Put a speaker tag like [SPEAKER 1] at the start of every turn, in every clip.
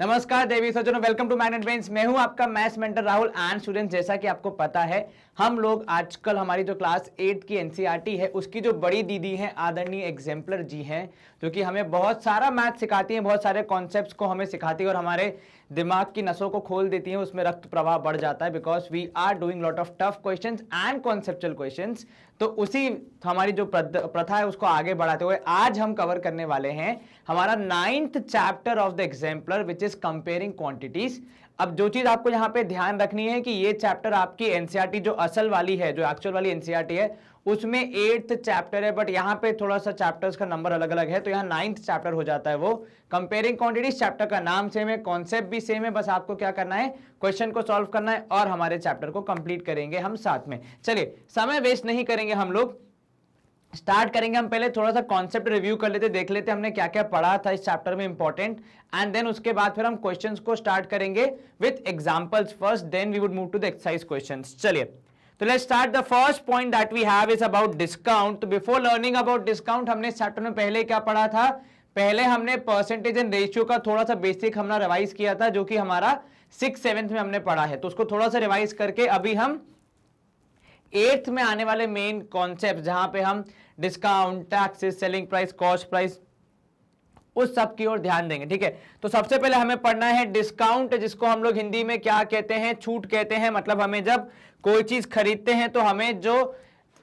[SPEAKER 1] नमस्कार देवी सज्जनों, welcome to magnet brains. मैं हूं आपका maths mentor Rahul and students, जैसा कि आपको पता है हम लोग आजकल हमारी जो क्लास 8 की एनसीईआरटी है उसकी जो बड़ी दीदी हैं आदरणीय एग्जाम्पलर जी हैं, जो कि हमें बहुत सारा मैथ सिखाती हैं, बहुत सारे कॉन्सेप्ट्स को हमें सिखाती है और हमारे दिमाग की नसों को खोल देती हैं, उसमें रक्त प्रवाह बढ़ जाता है because we are doing lot of tough questions and conceptual questions. तो उसी हमारी जो प्रथा है उसको आगे बढ़ाते हुए आज हम कवर करने वाले हैं हमारा 9th chapter of the exemplar which is comparing quantities. अब जो चीज आपको यहां पे ध्यान रखनी है कि ये चैप्टर आपकी एनसीईआरटी जो असल वाली है, जो एक्चुअल वाली एनसीईआरटी है, उसमें 8th चैप्टर है, बट यहां पे थोड़ा सा चैप्टर्स का नंबर अलग अलग है, तो यहां 9th चैप्टर हो जाता है वो कंपेयरिंग क्वांटिटीज। चैप्टर का नाम सेम है, कॉन्सेप्ट भी सेम है, बस आपको क्या करना है, क्वेश्चन को सॉल्व करना है और हमारे चैप्टर को कंप्लीट करेंगे हम साथ में। चलिए समय वेस्ट नहीं करेंगे, हम लोग स्टार्ट करेंगे। हम पहले थोड़ा सा कॉन्सेप्ट रिव्यू कर लेते, देख लेते हमने क्या क्या पढ़ा था इस चैप्टर में इंपॉर्टेंट, एंड देन उसके बाद फिर हम क्वेश्चंस को स्टार्ट करेंगे with examples first, then we would move to the exercise questions. चलिए तो let's start. The first point that we have is about discount. तो बिफोर लर्निंग अबाउट डिस्काउंट हमने इस चैप्टर में पहले क्या पढ़ा था, पहले हमने परसेंटेज एंड रेशियो का थोड़ा सा बेसिक हमने रिवाइज किया था, जो कि हमारा 6th-7th में हमने पढ़ा है, तो उसको थोड़ा सा रिवाइज करके अभी हम 8th में आने वाले मेन कॉन्सेप्ट, जहां पे हम discount, taxes, selling price, cost price, उस सब की ओर ध्यान देंगे। ठीक है, तो सबसे पहले हमें पढ़ना है डिस्काउंट, जिसको हम लोग हिंदी में क्या कहते हैं, छूट कहते हैं। मतलब हमें जब कोई चीज खरीदते हैं तो हमें जो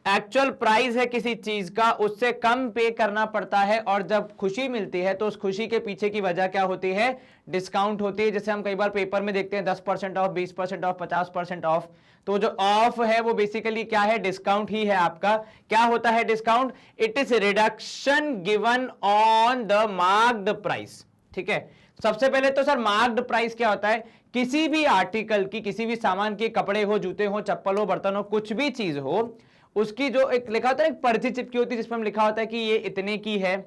[SPEAKER 1] एक्चुअल प्राइस है किसी चीज का उससे कम पे करना पड़ता है, और जब खुशी मिलती है तो उस खुशी के पीछे की वजह क्या होती है, डिस्काउंट होती है। जैसे हम कई बार पेपर में देखते हैं 10% ऑफ, 20% ऑफ, 50% ऑफ, तो जो ऑफ है वो बेसिकली क्या है, डिस्काउंट ही है आपका। क्या होता है discount? It is reduction given on the marked price. ठीक है, सबसे पहले तो सर मार्क्ड प्राइस क्या होता है, किसी भी आर्टिकल की, किसी भी सामान की, कपड़े हो, जूते हो, चप्पल हो, बर्तन हो, कुछ भी चीज हो, उसकी जो एक लिखा होता है, एक पर्ची चिपकी होती है जिसमें लिखा होता है कि ये इतने की है,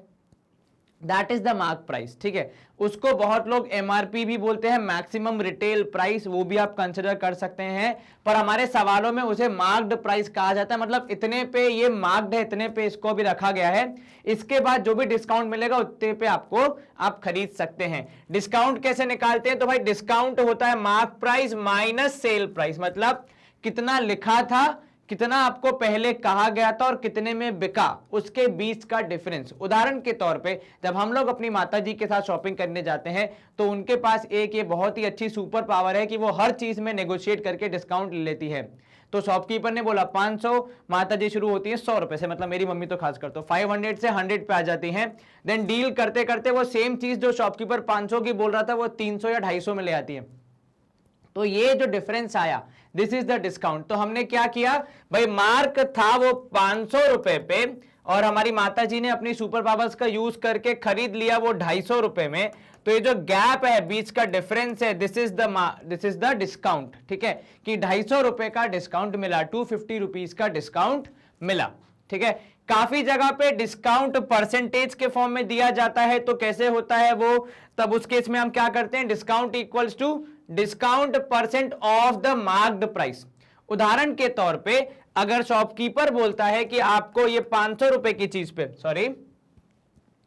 [SPEAKER 1] that is the mark price. ठीक है, उसको बहुत लोग एमआरपी भी बोलते हैं, मैक्सिमम रिटेल प्राइस, वो भी आप कंसिडर कर सकते हैं, पर हमारे सवालों में उसे मार्क्ड प्राइस कहा जाता है। मतलब इतने पे ये मार्क्ड है, इतने पे इसको भी रखा गया है, इसके बाद जो भी डिस्काउंट मिलेगा उतने पे आपको आप खरीद सकते हैं। डिस्काउंट कैसे निकालते हैं? तो भाई डिस्काउंट होता है mark price minus sale price, मतलब कितना लिखा था, कितना आपको पहले कहा गया था और कितने में बिका, उसके बीच का डिफरेंस। उदाहरण के तौर पे जब हम लोग अपनी माताजी के साथ शॉपिंग करने जाते हैं तो उनके पास एक ये बहुत ही अच्छी सुपर पावर है कि वो हर चीज में नेगोशिएट करके डिस्काउंट ले लेती है। तो शॉपकीपर ने बोला 500, माताजी शुरू होती है 100 रुपए से, मतलब मेरी मम्मी तो खासकर तो 500 से 100 पे आ जाती हैं। देन डील करते करते वो सेम चीज जो शॉपकीपर 500 की बोल रहा था वो 300 या 250 में ले आती है। तो ये जो डिफरेंस आया, दिस इज द डिस्काउंट। तो हमने क्या किया भाई, मार्क था वो 500 रुपए पे और हमारी माताजी ने अपनी सुपर पावर्स का यूज करके खरीद लिया वो 250 रुपए में, तो ये जो गैप है, बीच का डिफरेंस है, दिस इज द डिस्काउंट। ठीक है, कि 250 रुपए का डिस्काउंट मिला, 250 रुपीज का डिस्काउंट मिला। ठीक है, काफी जगह पे डिस्काउंट परसेंटेज के फॉर्म में दिया जाता है, तो कैसे होता है वो, तब उस केस में हम क्या करते हैं, discount equals to discount percent of the marked price. उदाहरण के तौर पे अगर शॉपकीपर बोलता है कि आपको ये 500 रुपए की चीज पे, सॉरी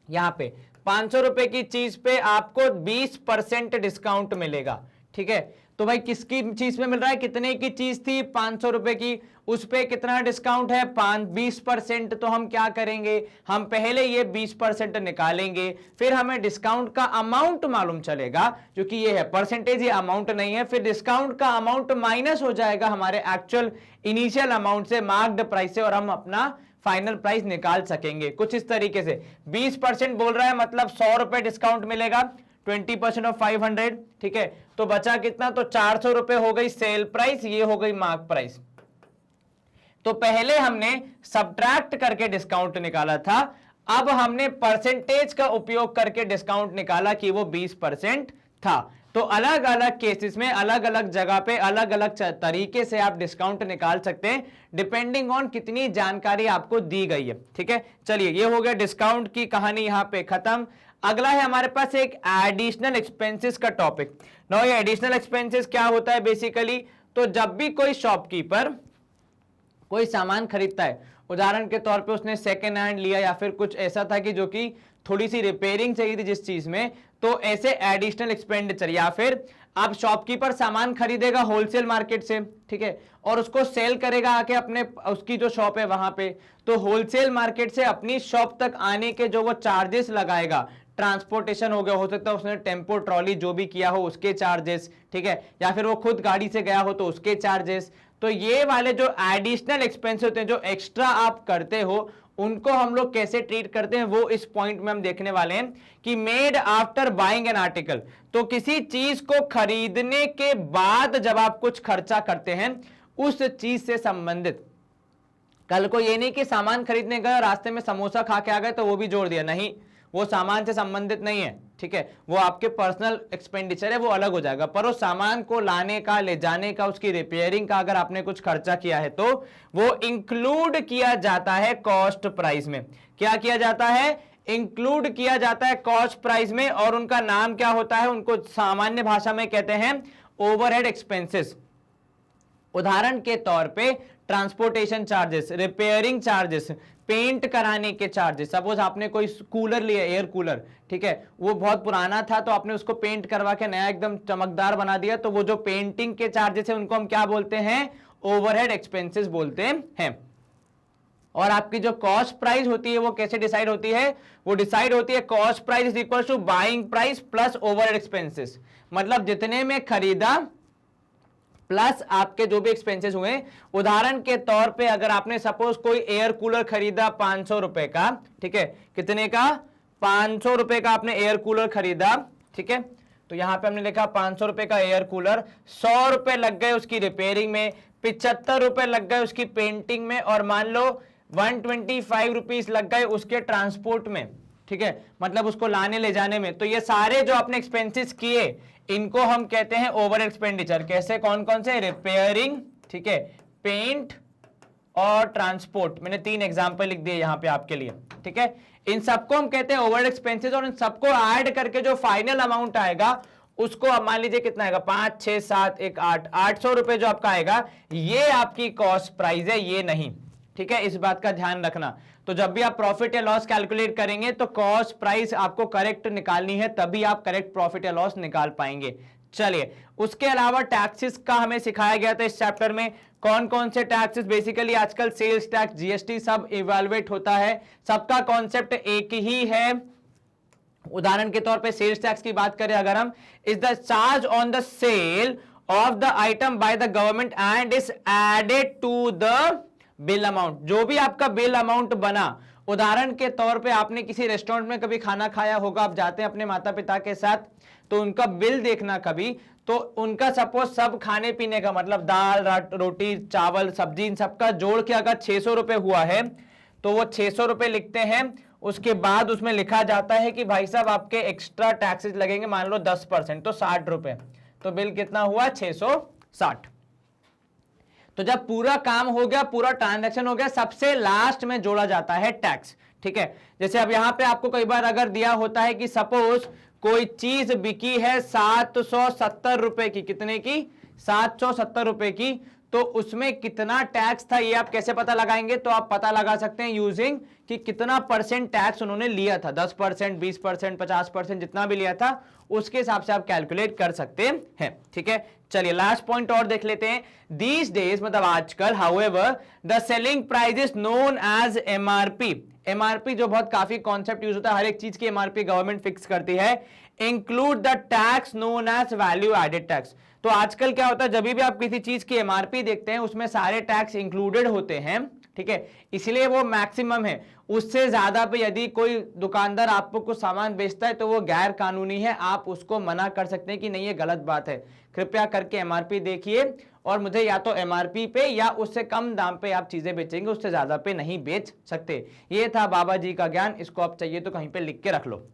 [SPEAKER 1] यहां पे 500 रुपए की चीज पे आपको 20% डिस्काउंट मिलेगा। ठीक है, तो भाई किसकी चीज पे मिल रहा है, कितने की चीज थी, 500 रुपए की, उस पे कितना डिस्काउंट है, 20%। तो हम क्या करेंगे, हम पहले ये 20% निकालेंगे, फिर हमें डिस्काउंट का अमाउंट मालूम चलेगा, जो कि ये है परसेंटेज, ये अमाउंट नहीं है, फिर डिस्काउंट का अमाउंट माइनस हो जाएगा हमारे एक्चुअल इनिशियल अमाउंट से, मार्क्ड प्राइस से, और हम अपना फाइनल प्राइस निकाल सकेंगे। कुछ इस तरीके से 20% बोल रहा है, मतलब 100 रुपए डिस्काउंट मिलेगा, 20% ऑफ 500। ठीक है, तो बचा कितना, तो 400 रुपए हो गई सेल प्राइस, ये हो गई मार्क प्राइस। तो पहले हमने सब्ट्रैक्ट करके डिस्काउंट निकाला था, अब हमने परसेंटेज का उपयोग करके डिस्काउंट निकाला कि वो 20% था। तो अलग अलग केसेस में, अलग अलग जगह पे, अलग अलग तरीके से आप डिस्काउंट निकाल सकते हैं, डिपेंडिंग ऑन कितनी जानकारी आपको दी गई है। ठीक है, चलिए ये हो गया डिस्काउंट की कहानी यहां पे खत्म। अगला है हमारे पास एक एडिशनल एक्सपेंसेस का टॉपिक। नो, ये एडिशनल एक्सपेंसेस क्या होता है बेसिकली, तो जब भी कोई शॉपकीपर कोई सामान खरीदता है, उदाहरण के तौर पे उसने सेकेंड हैंड लिया या फिर कुछ ऐसा था कि जो कि थोड़ी सी रिपेयरिंग चाहिए थी जिस चीज में, तो ऐसे एडिशनल एक्सपेंडिचर, या फिर अब शॉपकीपर सामान खरीदेगा होलसेल मार्केट से, ठीक है, और उसको सेल करेगा आके अपने उसकी जो शॉप है वहां पे, तो होलसेल मार्केट से अपनी शॉप तक आने के जो वो चार्जेस लगाएगा, ट्रांसपोर्टेशन हो गया, हो सकता है उसने टेम्पो ट्रॉली जो भी किया हो उसके चार्जेस, ठीक है, या फिर वो खुद गाड़ी से गया हो तो उसके चार्जेस, तो ये वाले जो एडिशनल एक्सपेंस होते हैं, जो एक्स्ट्रा आप करते हो, उनको हम लोग कैसे ट्रीट करते हैं वो इस पॉइंट में हम देखने वाले हैं कि made after buying an article, तो किसी चीज को खरीदने के बाद जब आप कुछ खर्चा करते हैं उस चीज से संबंधित, कल को ये नहीं कि सामान खरीदने गए और रास्ते में समोसा खा के आ गए तो वो भी जोड़ दिया, नहीं, वो सामान से संबंधित नहीं है, ठीक है, वो आपके पर्सनल एक्सपेंडिचर है, वो अलग हो जाएगा, पर उस सामान को लाने का, ले जाने का, उसकी रिपेयरिंग का अगर आपने कुछ खर्चा किया है तो वो इंक्लूड किया जाता है कॉस्ट प्राइस में। क्या किया जाता है? इंक्लूड किया जाता है कॉस्ट प्राइस में, और उनका नाम क्या होता है? उनको सामान्य भाषा में कहते हैं ओवरहेड एक्सपेंसेस। उदाहरण के तौर पे transportation charges, repairing charges, paint कराने के चार्जेस। सपोज आपने कोई कूलर लिया, एयर कूलर, ठीक है, वो बहुत पुराना था तो आपने उसको पेंट करवा के नया एकदम चमकदार बना दिया, तो वो जो पेंटिंग के चार्जेस है उनको हम क्या बोलते हैं? ओवरहेड एक्सपेंसेस बोलते हैं। और आपकी जो कॉस्ट प्राइस होती है वो कैसे डिसाइड होती है? वो डिसाइड होती है cost price is equal to buying price plus overhead expenses, मतलब जितने में खरीदा प्लस आपके जो भी एक्सपेंसेस हुए। उदाहरण के तौर पे अगर आपने सपोज कोई एयर कूलर खरीदा 500 रुपए का, ठीक है, कितने का? 500 रुपए का आपने एयर कूलर खरीदा, ठीक है, तो यहां पे हमने लिखा 500 रुपए का एयर कूलर, 100 रुपए लग गए उसकी रिपेयरिंग में, 75 रुपए लग गए उसकी पेंटिंग में, और मान लो 125 रुपीज लग गए उसके ट्रांसपोर्ट में, ठीक है, मतलब उसको लाने ले जाने में। तो ये सारे जो आपने एक्सपेंसेस किए इनको हम कहते हैं ओवर एक्सपेंडिचर। कैसे? कौन कौन से? रिपेयरिंग, ठीक है, पेंट और ट्रांसपोर्ट। मैंने 3 एग्जांपल लिख दिए यहां पे आपके लिए, ठीक है। इन सबको हम कहते हैं ओवर एक्सपेंसेस, और इन सबको ऐड करके जो फाइनल अमाउंट आएगा उसको अब मान लीजिए कितना आएगा? 5, 6, 7, 1, 8, 800 रुपए जो आपका आएगा, ये आपकी कॉस्ट प्राइस है, ये नहीं, ठीक है, इस बात का ध्यान रखना। तो जब भी आप प्रॉफिट या लॉस कैलकुलेट करेंगे तो कॉस्ट प्राइस आपको करेक्ट निकालनी है, तभी आप करेक्ट प्रॉफिट या लॉस निकाल पाएंगे। चलिए, उसके अलावा टैक्सेस का हमें सिखाया गया था इस चैप्टर में। कौन कौन से टैक्सेस? बेसिकली आजकल सेल्स टैक्स, जीएसटी सब इवैल्यूएट होता है, सबका कॉन्सेप्ट एक ही है। उदाहरण के तौर पे सेल्स टैक्स की बात करें अगर हम, is the charge on the sale of the item by the government and is added to the bill amount. जो भी आपका बिल अमाउंट बना, उदाहरण के तौर पे आपने किसी रेस्टोरेंट में कभी खाना खाया होगा, आप जाते हैं अपने माता पिता के साथ, तो उनका बिल देखना कभी, तो उनका सपोज सब खाने पीने का, मतलब दाल, रोटी, चावल, सब्जी, इन सबका जोड़ के अगर 600 रुपए हुआ है तो वो 600 रुपए लिखते हैं। उसके बाद उसमें लिखा जाता है कि भाई साहब आपके एक्स्ट्रा टैक्सेस लगेंगे, मान लो 10%, तो 60 रुपए, तो बिल कितना हुआ? 660। तो जब पूरा काम हो गया, पूरा ट्रांजैक्शन हो गया, सबसे लास्ट में जोड़ा जाता है टैक्स, ठीक है। जैसे अब यहां पे आपको कई बार अगर दिया होता है कि सपोज कोई चीज बिकी है 770 रुपए की, कितने की? 770 रुपए की, तो उसमें कितना टैक्स था ये आप कैसे पता लगाएंगे? तो आप पता लगा सकते हैं यूजिंग कि कितना परसेंट टैक्स उन्होंने लिया था, 10%, 20%, 50%, जितना भी लिया था उसके हिसाब से आप कैलकुलेट कर सकते हैं, ठीक है। चलिए लास्ट पॉइंट और देख लेते हैं। दीज डेज, मतलब आजकल, however the selling price is known as MRP. MRP जो बहुत काफी कॉन्सेप्ट यूज होता है, हर एक चीज की एमआरपी गवर्नमेंट फिक्स करती है। Include the tax known as value added tax. तो आजकल क्या होता है, जब भी आप किसी चीज की एमआरपी देखते हैं उसमें सारे टैक्स इंक्लूडेड होते हैं, ठीक है, इसलिए वो मैक्सिमम है। उससे ज्यादा पे यदि कोई दुकानदार आपको कुछ सामान बेचता है तो वो गैर कानूनी है, आप उसको मना कर सकते हैं कि नहीं ये गलत बात है, कृपया करके एमआरपी देखिए और मुझे या तो एमआरपी पे या उससे कम दाम पे आप चीजें बेचेंगे, उससे ज्यादा पे नहीं बेच सकते। ये था बाबा जी का ज्ञान, इसको आप चाहिए तो कहीं पे लिख के रख लो।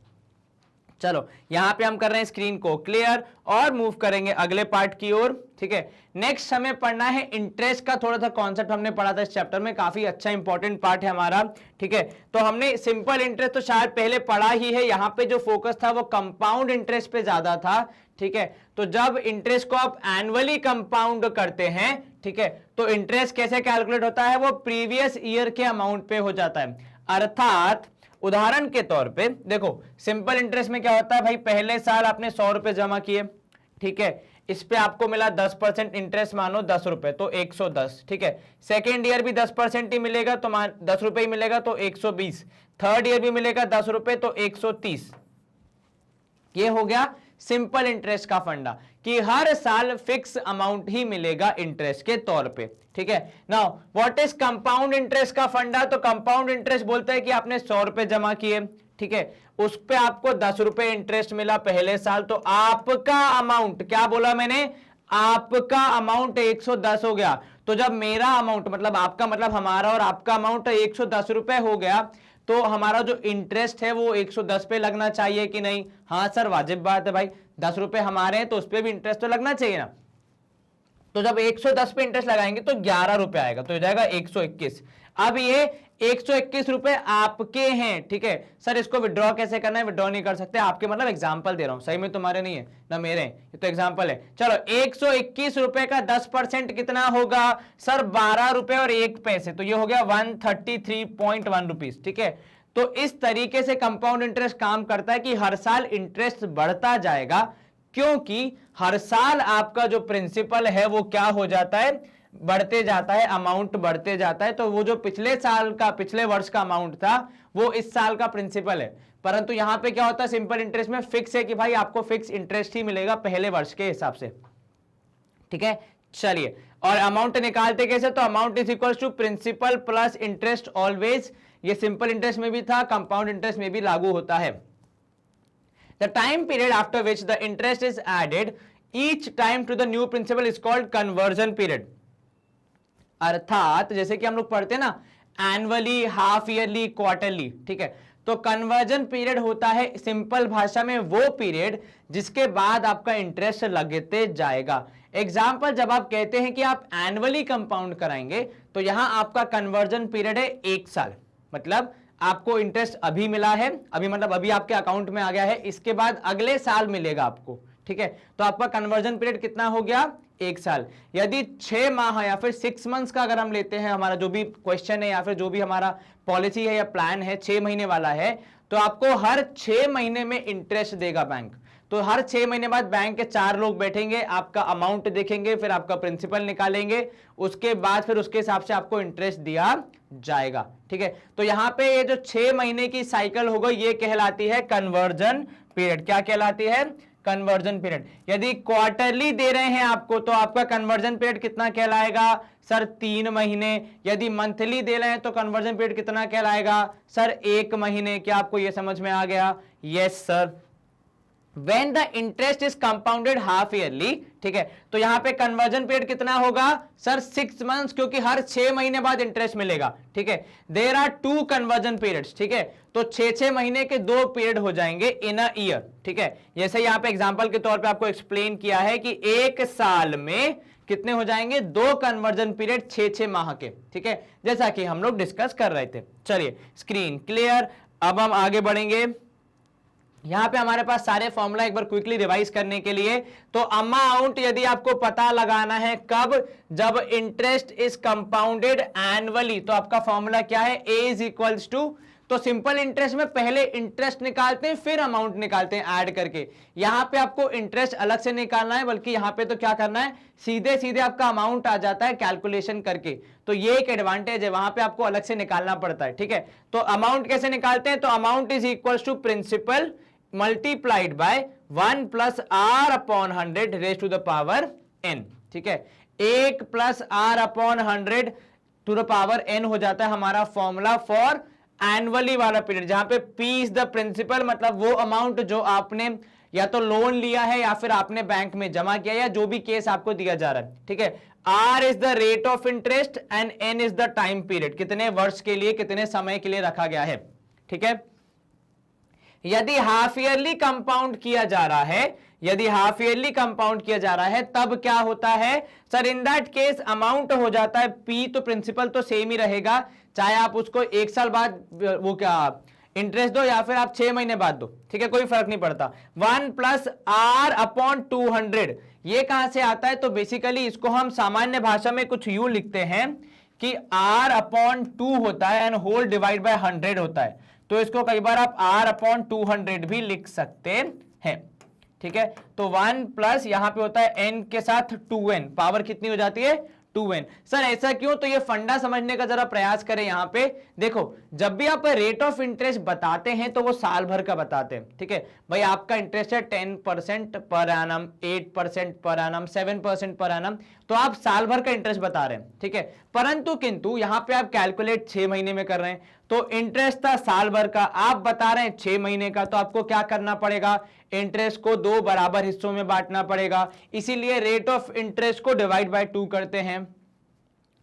[SPEAKER 1] चलो यहां पे हम कर रहे हैं स्क्रीन को क्लियर और मूव करेंगे अगले पार्ट की ओर, ठीक है। नेक्स्ट हमें पढ़ना है इंटरेस्ट का। थोड़ा सा कॉन्सेप्ट हमने पढ़ा था इस चैप्टर में, काफी अच्छा इंपॉर्टेंट पार्ट है हमारा, ठीक है। तो हमने सिंपल इंटरेस्ट तो शायद पहले पढ़ा ही है, यहां पे जो फोकस था वो कंपाउंड इंटरेस्ट पे ज्यादा था, ठीक है। तो जब इंटरेस्ट को आप एनुअली कंपाउंड करते हैं, ठीक है, तो इंटरेस्ट कैसे कैलकुलेट होता है? वो प्रीवियस ईयर के अमाउंट पे हो जाता है। अर्थात उदाहरण के तौर पे देखो, सिंपल इंटरेस्ट में क्या होता है भाई, पहले साल आपने 100 रुपए जमा किए, ठीक है, इस पे आपको मिला 10% इंटरेस्ट, मानो 10 रुपए, तो 110, ठीक है। सेकेंड ईयर भी 10% ही मिलेगा, तो 10 रुपए ही मिलेगा, तो 120। थर्ड ईयर भी मिलेगा 10 रुपए, तो 130। ये हो गया सिंपल इंटरेस्ट का फंडा कि हर साल फिक्स अमाउंट ही मिलेगा इंटरेस्ट के तौर पे, ठीक है। Now what is compound interest का फंडा? तो कंपाउंड इंटरेस्ट बोलता है कि आपने 100 रुपए जमा किए, ठीक है, उस पे आपको 10 रुपए इंटरेस्ट मिला पहले साल, तो आपका अमाउंट, क्या बोला मैंने, आपका अमाउंट 110 हो गया। तो जब मेरा अमाउंट, मतलब आपका मतलब हमारा और आपका अमाउंट 110 रुपए हो गया, तो हमारा जो इंटरेस्ट है वो 110 पे लगना चाहिए कि नहीं? हाँ सर, वाजिब बात है भाई, 10 रुपए हमारे हैं तो उस पे भी इंटरेस्ट तो लगना चाहिए ना। तो जब 110 पे इंटरेस्ट लगाएंगे तो 11 रुपए आएगा, तो हो जाएगा 121। अब ये 121 रुपए आपके हैं, ठीक है। सर इसको विड्रॉ कैसे करना है? विड्रॉ नहीं कर सकते, आपके मतलब एग्जांपल दे रहा हूं, सही में तुम्हारे नहीं है ना मेरे हैं, ये तो एग्जांपल है। चलो 121 रुपए का 10% कितना होगा? सर 12 रुपए और 1 पैसे, तो ये हो गया 133.1 रुपीज, ठीक है। तो इस तरीके से कंपाउंड इंटरेस्ट काम करता है कि हर साल इंटरेस्ट बढ़ता जाएगा, क्योंकि हर साल आपका जो प्रिंसिपल है वो क्या हो जाता है, बढ़ते जाता है, अमाउंट बढ़ते जाता है। तो वो जो पिछले साल का, पिछले वर्ष का अमाउंट था वो इस साल का प्रिंसिपल है। परंतु यहां पे क्या होता है, सिंपल इंटरेस्ट में फिक्स है कि भाई आपको फिक्स इंटरेस्ट ही मिलेगा पहले वर्ष के हिसाब से, ठीक है। चलिए, और अमाउंट निकालते कैसे? तो amount is equal to principal plus interest always. ये सिंपल इंटरेस्ट में भी था, कंपाउंड इंटरेस्ट में भी लागू होता है। The time period after which the interest is added each time to the new principal is called conversion period। अर्थात जैसे कि हम लोग पढ़ते हैं ना, एनुअली, हाफ ईयरली, क्वार्टरली, ठीक है। तो कन्वर्जन पीरियड होता है सिंपल भाषा में वो पीरियड जिसके बाद आपका इंटरेस्ट लगते जाएगा। एग्जाम्पल, जब आप कहते हैं कि आप एनुअली कंपाउंड कराएंगे, तो यहां आपका कन्वर्जन पीरियड है 1 साल, मतलब आपको इंटरेस्ट अभी मिला है, अभी मतलब अभी आपके अकाउंट में आ गया है, इसके बाद अगले साल मिलेगा आपको, ठीक है। तो आपका कन्वर्जन पीरियड कितना हो गया? 1 साल। यदि 6 माह या फिर 6 मंथ्स का अगर हम लेते हैं, हमारा जो भी क्वेश्चन है या फिर जो भी हमारा पॉलिसी है या प्लान है 6 महीने वाला है, तो आपको हर 6 महीने में इंटरेस्ट देगा बैंक। तो हर 6 महीने बाद बैंक के 4 लोग बैठेंगे, आपका अमाउंट देखेंगे, फिर आपका प्रिंसिपल निकालेंगे, उसके बाद फिर उसके हिसाब से आपको इंटरेस्ट दिया जाएगा, ठीक है। तो यहां पे ये जो 6 महीने की साइकिल होगा ये कहलाती है कन्वर्जन पीरियड। क्या कहलाती है? Conversion period. यदि क्वार्टरली दे रहे हैं आपको, तो आपका कन्वर्जन पीरियड कितना कहलाएगा? सर 3 महीने। यदि मंथली दे रहे हैं तो कन्वर्जन पीरियड कितना कहलाएगा? सर 1 महीने। क्या आपको यह समझ में आ गया? Yes sir. When the interest is compounded half yearly, ठीक है, तो यहां पे कन्वर्जन पीरियड कितना होगा? सर 6 मंथ्स, क्योंकि हर 6 महीने बाद इंटरेस्ट मिलेगा, ठीक है। देयर आर 2 कन्वर्जन पीरियड्स, ठीक है, तो 6 महीने के 2 पीरियड हो जाएंगे इन अ ईयर, ठीक है। जैसे यहां पे एग्जांपल के तौर पे आपको एक्सप्लेन किया है कि 1 साल में कितने हो जाएंगे? 2 कन्वर्जन पीरियड 6 माह के, ठीक है, जैसा कि हम लोग डिस्कस कर रहे थे। चलिए, स्क्रीन क्लियर। अब हम आगे बढ़ेंगे। यहां पे हमारे पास सारे फॉर्मूला एक बार क्विकली रिवाइज करने के लिए। तो अमाउंट यदि आपको पता लगाना है कब, जब इंटरेस्ट इज कंपाउंडेड एनुअली, तो आपका फॉर्मूला क्या है? ए इज इक्वल्स टू, तो सिंपल इंटरेस्ट में पहले इंटरेस्ट निकालते हैं फिर अमाउंट निकालते हैं ऐड करके। यहां पे आपको इंटरेस्ट अलग से निकालना है, बल्कि यहां पे तो क्या करना है, सीधे सीधे आपका अमाउंट आ जाता है कैलकुलेशन करके। तो ये एक एडवांटेज है, वहां पे आपको अलग से निकालना पड़ता है, ठीक है। तो अमाउंट कैसे निकालते हैं? तो amount is equals to principal multiplied by 1 plus R upon 100 raise to the power n, ठीक है। 1 plus R upon 100 to the power n हो जाता है हमारा फॉर्मूला फॉर एनुअली वाला पीरियड, जहां पे p इज द प्रिंसिपल, मतलब वो अमाउंट जो आपने या तो लोन लिया है या फिर आपने बैंक में जमा किया, या जो भी केस आपको दिया जा रहा है, ठीक है। r is the rate of interest and n is the time period, कितने वर्ष के लिए, कितने समय के लिए रखा गया है, ठीक है। यदि हाफ ईयरली कंपाउंड किया जा रहा है, यदि हाफ ईयरली कंपाउंड किया जा रहा है, तब क्या होता है? Sir in that case amount हो जाता है p, तो प्रिंसिपल तो सेम ही रहेगा, चाहे आप उसको 1 साल बाद वो क्या इंटरेस्ट दो या फिर आप 6 महीने बाद दो, ठीक है, कोई फर्क नहीं पड़ता। 1 प्लस आर अपॉन 200, ये कहां से आता है? तो बेसिकली इसको हम सामान्य भाषा में कुछ यूं लिखते हैं कि r अपॉन 2 होता है एंड होल डिवाइड बाय 100 होता है। तो इसको कई बार आप r/200 भी लिख सकते हैं, ठीक है। तो 1 प्लस यहां पे होता है n के साथ 2n, पावर कितनी हो जाती है 2n। सर ऐसा क्यों? तो ये फंडा समझने का जरा प्रयास करें। यहां पे देखो, जब भी आप रेट ऑफ इंटरेस्ट बताते हैं तो वो साल भर का बताते हैं, ठीक है। भाई आपका इंटरेस्ट है 10% per annum, 8% per annum, 7% per annum, तो आप साल भर का इंटरेस्ट बता रहे हैं, ठीक है। परंतु किंतु यहां पे आप कैलकुलेट 6 महीने में कर रहे हैं, तो इंटरेस्ट था साल भर का, आप बता रहे हैं 6 महीने का, तो आपको क्या करना पड़ेगा, इंटरेस्ट को 2 बराबर हिस्सों में बांटना पड़ेगा। इसीलिए रेट ऑफ इंटरेस्ट को डिवाइड बाय 2 करते हैं।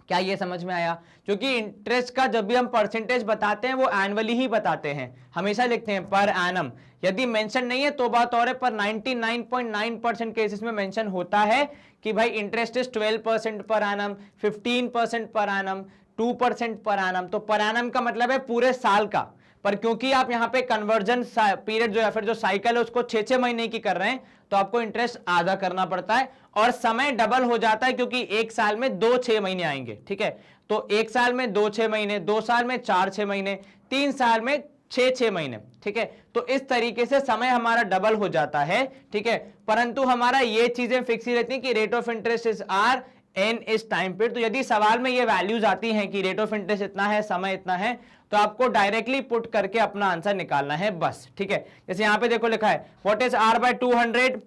[SPEAKER 1] क्या ये समझ में आया? क्योंकि इंटरेस्ट का जब भी हम परसेंटेज बताते हैं वो एनुअली ही बताते हैं, हमेशा लिखते हैं पर एनम। यदि मेंशन नहीं है तो बात और है, पर 99.9% केसेस में मेंशन होता है कि भाई interest is 12% per annum, 15% per annum, 2% per annum. तो पर एनम का मतलब है पूरे साल का, पर क्योंकि आप यहाँ पे कन्वर्जन पीरियड जो या फिर जो साइकिल है उसको 6-6 महीने की कर रहे हैं, तो आपको इंटरेस्ट आधा करना पड़ता है और समय डबल हो जाता है, क्योंकि एक साल में 2 6 महीने आएंगे, ठीक है। तो एक साल में 2 6 महीने, 2 साल में 4 6 महीने, 3 साल में 6 6 महीने, ठीक है। तो इस तरीके से समय हमारा डबल हो जाता है, ठीक है। परंतु हमारा ये चीजें फिक्स ही रहती है कि rate of interest is R, N is time period. तो यदि सवाल में ये वैल्यूज आती हैं कि रेट ऑफ इंटरेस्ट इतना है, समय इतना है, तो आपको डायरेक्टली पुट करके अपना आंसर निकालना है बस, ठीक है। जैसे यहां पे देखो लिखा है व्हाट इज r/200,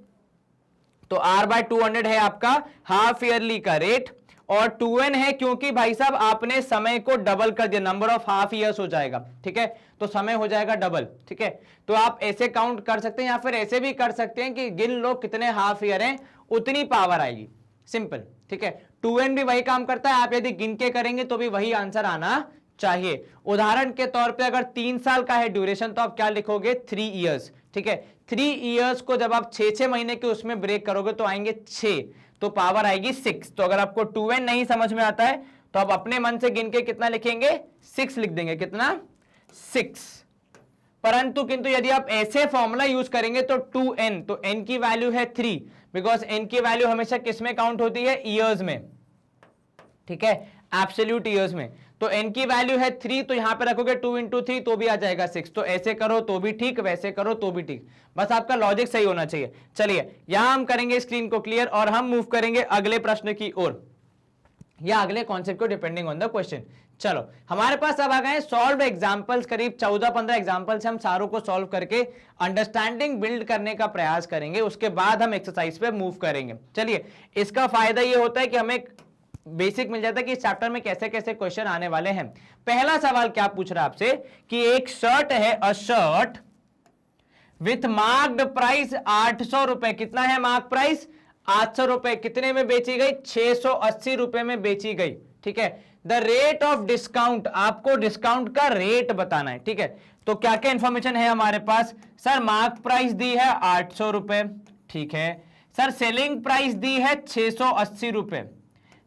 [SPEAKER 1] तो r/200 है आपका हाफ ईयरली का रेट, और 2n है क्योंकि भाई साहब आपने समय को डबल कर दिया, नंबर ऑफ हाफ ईयर्स हो जाएगा, ठीक है। तो समय हो जाएगा डबल, ठीक है। तो आप ऐसे काउंट कर सकते हैं या फिर ऐसे भी कर सकते हैं कि गिन लो कितने हाफ ईयर हैं, उतनी पावर आएगी, सिंपल, ठीक है। 2n भी वही काम करता है, आप यदि गिन के करेंगे तो भी वही आंसर आना चाहिए। उदाहरण के तौर पे अगर 3 साल का है ड्यूरेशन, तो आप क्या लिखोगे 3 इयर्स, ठीक है। 3 इयर्स को जब आप 6 महीने के उसमें ब्रेक करोगे तो आएंगे 6, तो पावर आएगी 6। तो अगर आपको 2n नहीं समझ में आता है तो आप अपने मन से गिन के कितना लिखेंगे 6 लिख देंगे, कितना 6। परंतु किंतु यदि आप ऐसे फॉर्मूला यूज करेंगे तो 2n, तो n की वैल्यू है 3, बिकॉज n की वैल्यू हमेशा किस में काउंट होती है, ईयर्स में, ठीक है, एब्सोल्यूट ईयर्स में। तो n की वैल्यू है 3, तो यहां पे रखोगे 2 × 3 तो भी आ जाएगा 6। तो ऐसे करो तो भी ठीक, वैसे करो तो भी ठीक, बस आपका लॉजिक सही होना चाहिए। चलिए यहां हम करेंगे स्क्रीन को क्लियर और हम मूव करेंगे अगले प्रश्न की ओर, या अगले कॉन्सेप्ट को, डिपेंडिंग ऑन द क्वेश्चन। चलो हमारे पास अब आ गए सॉल्व एग्जांपल्स, करीब 14-15 एग्जांपल्स हम सारों को सॉल्व करके अंडरस्टैंडिंग बिल्ड करने का प्रयास करेंगे, उसके बाद हम एक्सरसाइज पे मूव करेंगे। चलिए इसका फायदा ये होता है कि हमें बेसिक मिल जाता है कि इस चैप्टर में कैसे कैसे क्वेश्चन आने वाले हैं। पहला सवाल क्या पूछ रहा है आपसे कि एक शर्ट है, अ शर्ट विथ मार्क्ड प्राइस 800 रुपए, कितना है मार्क प्राइस 800 रुपए, कितने में बेची गई 680 रुपए में बेची गई, ठीक है। द रेट ऑफ डिस्काउंट, आपको डिस्काउंट का रेट बताना है, ठीक है। तो क्या क्या इंफॉर्मेशन है हमारे पास, सर मार्क प्राइस दी है 800 रुपए, ठीक है। सर सेलिंग प्राइस दी है 680 रुपए।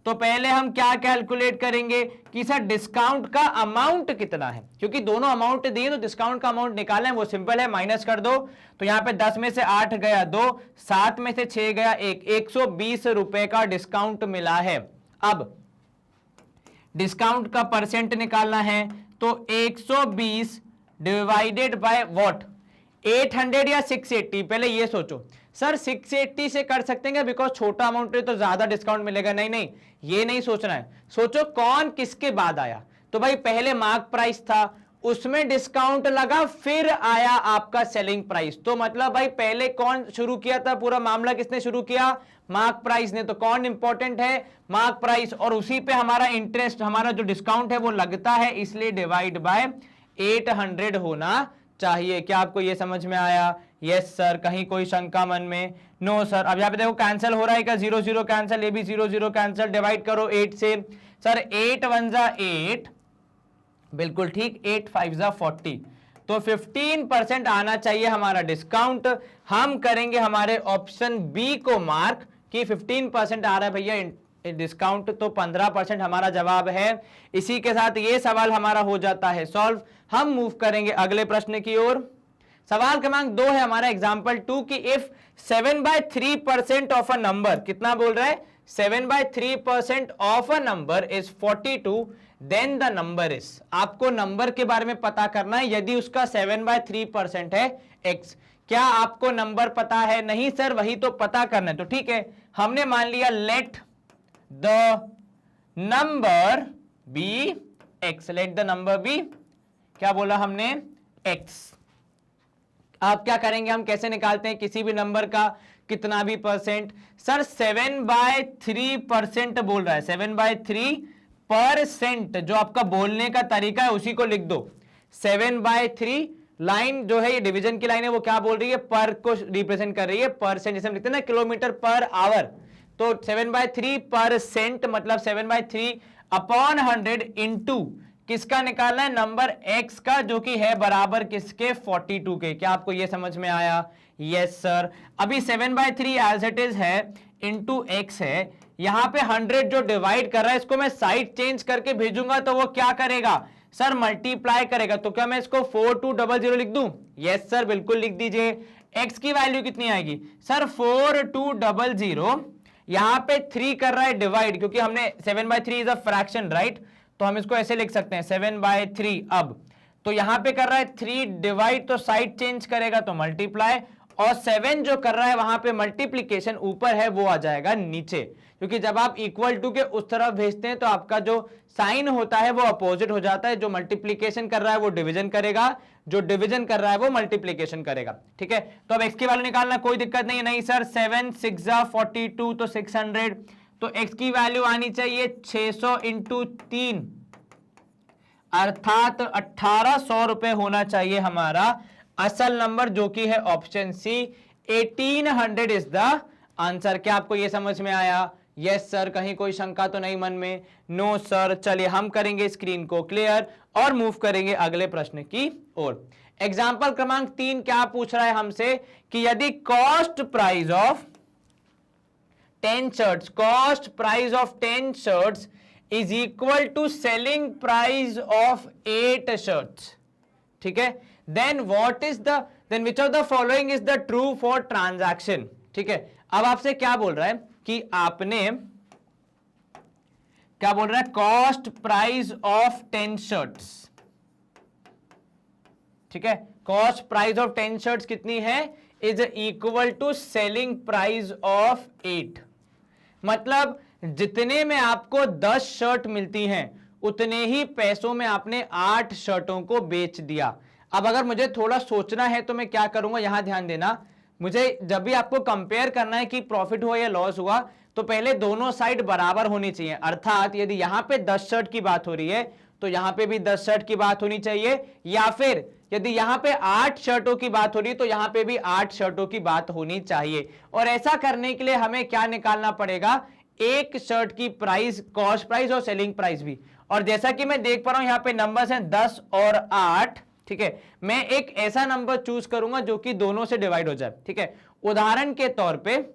[SPEAKER 1] तो पहले हम क्या कैलकुलेट करेंगे कि सर डिस्काउंट का अमाउंट कितना है, क्योंकि दोनों अमाउंट दिए तो डिस्काउंट का अमाउंट निकालना है, वो सिंपल है, माइनस कर दो। तो यहां पे 10 में से 8 गया 2, 7 में से 6 गया 1, 120 रुपए का डिस्काउंट मिला है। अब डिस्काउंट का परसेंट निकालना है, तो 120 डिवाइडेड बाय व्हाट, 800 या 680। पहले ये सोचो सर 680 से कर सकते हैं बिकॉज छोटा अमाउंट है तो ज्यादा डिस्काउंट मिलेगा, नहीं नहीं ये नहीं सोचना है, सोचो कौन किसके बाद आया। तो भाई पहले मार्क प्राइस था, उसमें डिस्काउंट लगा, फिर आया आपका सेलिंग प्राइस। तो मतलब भाई पहले कौन शुरू किया था, पूरा मामला किसने शुरू किया, मार्क प्राइस ने। तो कौन इंपॉर्टेंट है, मार्क प्राइस, और उसी पे हमारा इंटरेस्ट, हमारा जो डिस्काउंट है वो लगता है, इसलिए डिवाइड बाय 800 होना चाहिए। क्या आपको ये समझ में आया? यस सर, कहीं कोई शंका मन में? No sir. अब यहाँ पे देखो कैंसिल हो रहा है क्या, 0 0 कैंसिल, ये भी 0 0 कैंसिल, डिवाइड करो 8 से। सर 8 1 जा 8, बिल्कुल ठीक, 8 5 जा 40, तो 15% आना चाहिए हमारा डिस्काउंट। हम करेंगे हमारे ऑप्शन बी को मार्क कि 15% आ रहा है भैया डिस्काउंट, तो 15% हमारा जवाब है। इसी के साथ ये सवाल हमारा हो जाता है सॉल्व। हम मूव करेंगे अगले प्रश्न की ओर। सवाल क्रमांक 2 है हमारा एग्जाम्पल 2 की इफ 7/3% ऑफ अ नंबर, कितना बोल रहा है 7/3% of a number is 42, then the number is, आपको नंबर के बारे में पता करना है। यदि उसका 7/3% है x, क्या आपको नंबर पता है? नहीं सर, वही तो पता करना है। तो ठीक है, हमने मान लिया let the number be x, let the number be, क्या बोला हमने, x। आप क्या करेंगे, हम कैसे निकालते हैं किसी भी नंबर का कितना भी परसेंट? सर 7/3% बोल रहा है, 7/3%, जो आपका बोलने का तरीका है उसी को लिख दो। 7/3 लाइन जो है ये डिवीजन की लाइन है, वो क्या बोल रही है, पर को रिप्रेजेंट कर रही है, परसेंट जैसे हम लिखते हैं ना किलोमीटर पर आवर, तो 7/3% मतलब 7/3/100 इंटू किसका निकालना है, नंबर x का, जो कि है बराबर किसके, 42 के। क्या आपको ये समझ में आया? Yes sir. अभी 7/3 एज इट इज है इंटू x है, यहां पे 100 जो डिवाइड कर रहा है इसको मैं साइड चेंज करके भेजूंगा तो वो क्या करेगा सर, मल्टीप्लाई करेगा। तो क्या मैं इसको 4200 लिख दूं? यस सर, बिल्कुल लिख दीजिए। x की वैल्यू कितनी आएगी सर, 4200, यहां पे 3 कर रहा है डिवाइड, क्योंकि हमने 7/3 इज अ फ्रैक्शन राइट, तो हम इसको ऐसे लिख सकते हैं 7/3। अब तो यहां पे कर रहा है 3 डिवाइड, तो साइड चेंज करेगा तो मल्टीप्लाई, और 7 जो कर रहा है वहां पे मल्टीप्लीकेशन ऊपर है वो आ जाएगा नीचे, क्योंकि जब आप इक्वल टू के उस तरफ भेजते हैं तो आपका जो साइन होता है वो अपोजिट हो जाता है। जो मल्टीप्लीकेशन कर रहा है वो डिवीजन करेगा, जो डिवीजन कर रहा है वो मल्टीप्लीकेशन करेगा। ठीक है, तो अब x की वैल्यू निकालना कोई दिक्कत नहीं है। नहीं सर, 7 6 42 तो 600, तो x की वैल्यू आनी चाहिए 600 इंटू 3, अर्थात 1800 रुपए होना चाहिए हमारा असल नंबर, जो कि है option C, 1800 is the answer. क्या आपको यह समझ में आया? यस सर, कहीं कोई शंका तो नहीं मन में? No sir. चलिए हम करेंगे स्क्रीन को क्लियर और मूव करेंगे अगले प्रश्न की ओर। एग्जाम्पल क्रमांक 3 क्या पूछ रहा है हमसे कि यदि cost price of 10 shirts, cost price of 10 shirts is equal to selling price of 8 shirts. ठीक है, then which of the following is the true for transaction? ठीक है, अब आपसे क्या बोल रहा है कि आपने क्या बोल रहा है, कॉस्ट प्राइस ऑफ 10 shirts। ठीक है, कॉस्ट प्राइस ऑफ 10 shirts कितनी है, is equal to selling price of 8। मतलब जितने में आपको 10 शर्ट मिलती हैं उतने ही पैसों में आपने 8 शर्टों को बेच दिया। अब अगर मुझे थोड़ा सोचना है तो मैं क्या करूंगा, यहां ध्यान देना, मुझे जब भी आपको कंपेयर करना है कि प्रॉफिट हुआ या लॉस हुआ, तो पहले दोनों साइड बराबर होनी चाहिए। अर्थात यदि यहां पे 10 शर्ट की बात हो रही है तो यहां पे भी 10 शर्ट की बात होनी चाहिए, या फिर यदि यहां पे 8 शर्टों की बात हो रही है तो यहां पे भी 8 शर्टों की बात होनी चाहिए। और ऐसा करने के लिए हमें क्या निकालना पड़ेगा, एक शर्ट की प्राइस, कॉस्ट प्राइस और सेलिंग प्राइस भी। और जैसा कि मैं देख पा रहा हूं यहां पे नंबर्स हैं 10 और 8। ठीक है, मैं एक ऐसा नंबर चूज करूंगा जो कि दोनों से डिवाइड हो जाए। ठीक है, उदाहरण के तौर पे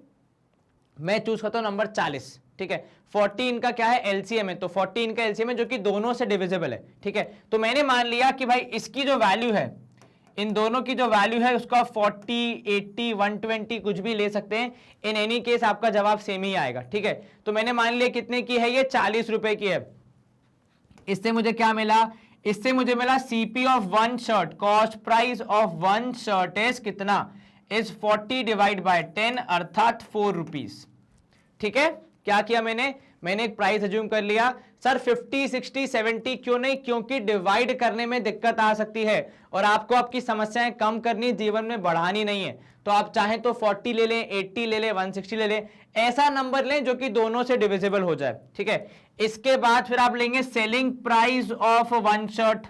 [SPEAKER 1] मैं चूज करता हूं नंबर 40। ठीक है, 14 का क्या है, एलसीएम है, तो 14 का एलसीएम है जो कि दोनों से डिविजिबल है। ठीक है, तो मैंने मान लिया कि भाई इसकी जो वैल्यू है, इन दोनों की जो वैल्यू है उसका 40, 80, 120 कुछ भी ले सकते हैं, इन एनी केस आपका जवाब सेम ही आएगा। ठीक है, तो मैंने मान लिया कितने की है, ये 40 रुपए की है। इससे मुझे क्या मिला, इससे मुझे मिला CP of 1 shirt, cost price of 1 shirt is कितना, इज 40 डिवाइड बाय 10 अर्थात 4 रुपीज। ठीक है, क्या किया मैंने एक प्राइस अज्यूम कर लिया। सर 50, 60, 70 क्यों नहीं, क्योंकि डिवाइड करने में दिक्कत आ सकती है और आपको आपकी समस्याएं कम करनी, जीवन में बढ़ानी नहीं है। तो आप चाहें तो 40 ले लें, 80 ले लें, 160 ले लें, ऐसा नंबर लें जो कि दोनों से डिविजिबल हो जाए। ठीक है, इसके बाद फिर आप लेंगे सेलिंग प्राइस ऑफ 1 शर्ट।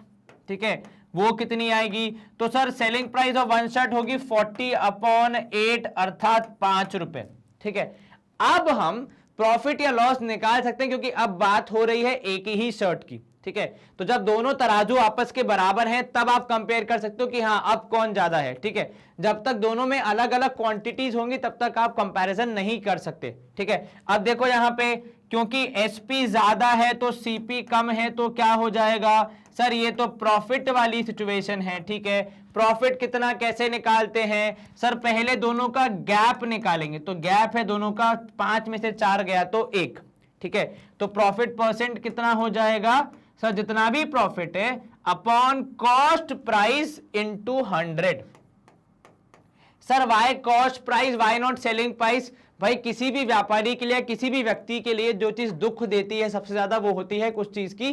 [SPEAKER 1] ठीक है, वो कितनी आएगी, तो sir selling price of 1 shirt होगी 40/8 अर्थात 5 रुपए। ठीक है, अब हम प्रॉफिट या लॉस निकाल सकते हैं क्योंकि अब बात हो रही है एक ही शर्ट की। ठीक है, तो जब दोनों तराजू आपस के बराबर हैं तब आप कंपेयर कर सकते हो कि हाँ अब कौन ज्यादा है। ठीक है, जब तक दोनों में अलग अलग क्वांटिटीज होंगी तब तक आप कंपैरिजन नहीं कर सकते। ठीक है, अब देखो यहां पे क्योंकि एसपी ज्यादा है तो सीपी कम है, तो क्या हो जाएगा सर, ये तो प्रॉफिट वाली सिचुएशन है। ठीक है, प्रॉफिट कितना कैसे निकालते हैं सर, पहले दोनों का गैप निकालेंगे, तो गैप है दोनों का, 5 में से 4 गया तो 1। ठीक है, तो प्रॉफिट परसेंट कितना हो जाएगा सर जितना भी प्रॉफिट है upon cost price into 100। Sir why cost price, why not selling price? भाई किसी भी व्यापारी के लिए, किसी भी व्यक्ति के लिए जो चीज दुख देती है सबसे ज्यादा वो होती है कुछ चीज की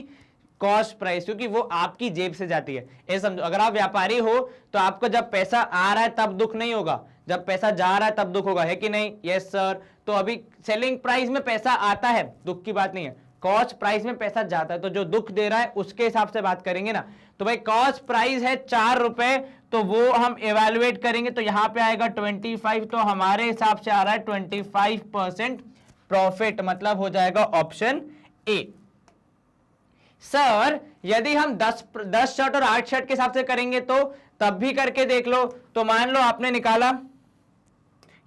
[SPEAKER 1] कॉस्ट प्राइस, क्योंकि वो आपकी जेब से जाती है। ये समझो, अगर आप व्यापारी हो तो आपको जब पैसा आ रहा है तब दुख नहीं होगा, जब पैसा जा रहा है तब दुख होगा, है कि नहीं? Yes sir. तो अभी सेलिंग प्राइस में पैसा आता है, दुख की बात नहीं है, कॉस्ट प्राइस में पैसा जाता है, तो जो दुख दे रहा है उसके हिसाब से बात करेंगे ना। तो भाई कॉस्ट प्राइस है 4 रुपए, तो वो हम एवेल्युएट करेंगे तो यहां पे आएगा 25, तो हमारे हिसाब से आ रहा है 25% प्रॉफिट, मतलब हो जाएगा ऑप्शन ए। सर यदि हम 10 शर्ट और 8 शर्ट के हिसाब से करेंगे तो तब भी करके देख लो। तो मान लो आपने निकाला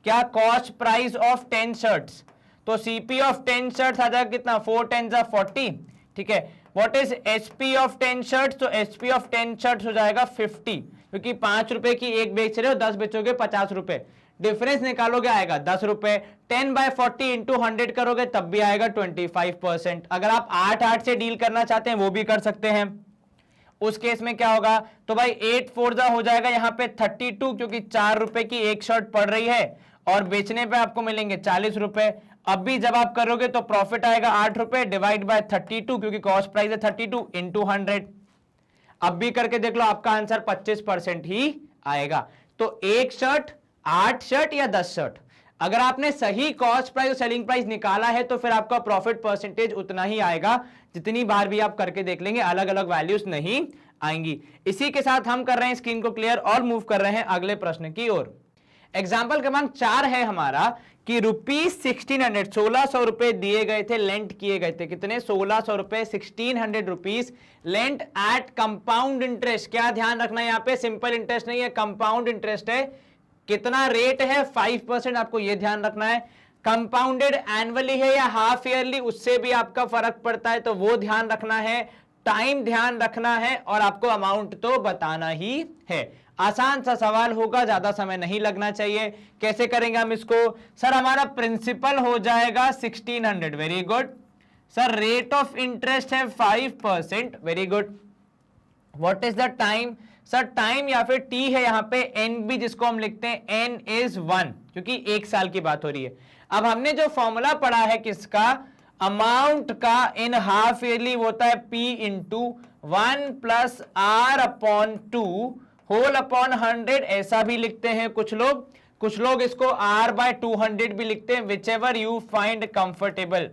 [SPEAKER 1] क्या कॉस्ट प्राइस ऑफ 10 शर्ट्स, तो सीपी ऑफ 10 शर्ट्स आ जाएगा कितना, 4 10 40, ठीक है। What is SP of 10 shirts, तो एसपी ऑफ 10 शर्ट्स हो जाएगा 50, क्योंकि 5 रुपए की एक बेच रहे हो, 10 बेचोगे 50 रुपए, डिफरेंस निकालोगे आएगा 10 रुपए। 10/40 इंटू 100 करोगे तब भी आएगा 25%। अगर आप 8 से डील करना चाहते हैं वो भी कर सकते हैं। उस केस में क्या होगा, तो भाई 8 4 हो जाएगा यहाँ पे 32, क्योंकि 4 रुपए की एक शर्ट पड़ रही है और बेचने पे आपको मिलेंगे 40 रुपए। अब भी जब आप करोगे तो प्रॉफिट आएगा 8 रुपए डिवाइड बाय 32, क्योंकि कॉस्ट प्राइस है 32 इंटू 100। अब भी करके देख लो, आपका आंसर 25% ही आएगा। तो एक शर्ट, 8 शर्ट या 10 शर्ट, अगर आपने सही कॉस्ट प्राइस और सेलिंग प्राइस निकाला है तो फिर आपका प्रॉफिट परसेंटेज उतना ही आएगा। जितनी बार भी आप करके देख लेंगे अलग अलग वैल्यूज नहीं आएंगी। इसी के साथ हम कर रहे हैं स्क्रीन को क्लियर और मूव कर रहे हैं अगले प्रश्न की ओर। एग्जाम्पल क्रमांक 4 है हमारा कि ₹1600 1600 रुपए दिए गए थे, लेंट किए गए थे, कितने, 1600 रुपए, 1600 rupees lent at compound interest. क्या ध्यान रखना है यहाँ पे, सिंपल इंटरेस्ट नहीं है, कंपाउंड इंटरेस्ट है। कितना रेट है, 5%, आपको यह ध्यान रखना है। कंपाउंडेड एनुअली है या हाफ ईयरली, उससे भी आपका फर्क पड़ता है, तो वो ध्यान रखना है। टाइम ध्यान रखना है और आपको अमाउंट तो बताना ही है। आसान सा सवाल होगा, ज्यादा समय नहीं लगना चाहिए। कैसे करेंगे हम इसको, सर हमारा प्रिंसिपल हो जाएगा 1600, very good. Sir rate of interest है 5%, very good. What is the time, sir time या फिर टी है यहाँ पे, एन भी जिसको हम लिखते हैं एन इज 1, क्योंकि 1 साल की बात हो रही है। अब हमने जो फॉर्मूला पढ़ा है किसका, अमाउंट का इन हाफ ईयरली होता है P into 1 plus R upon 2 whole upon 100, ऐसा भी लिखते हैं कुछ लोग इसको r/200 भी लिखते हैं, which ever you find comfortable.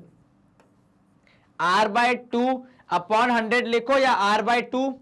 [SPEAKER 1] r/2 upon 100 लिखो या r/2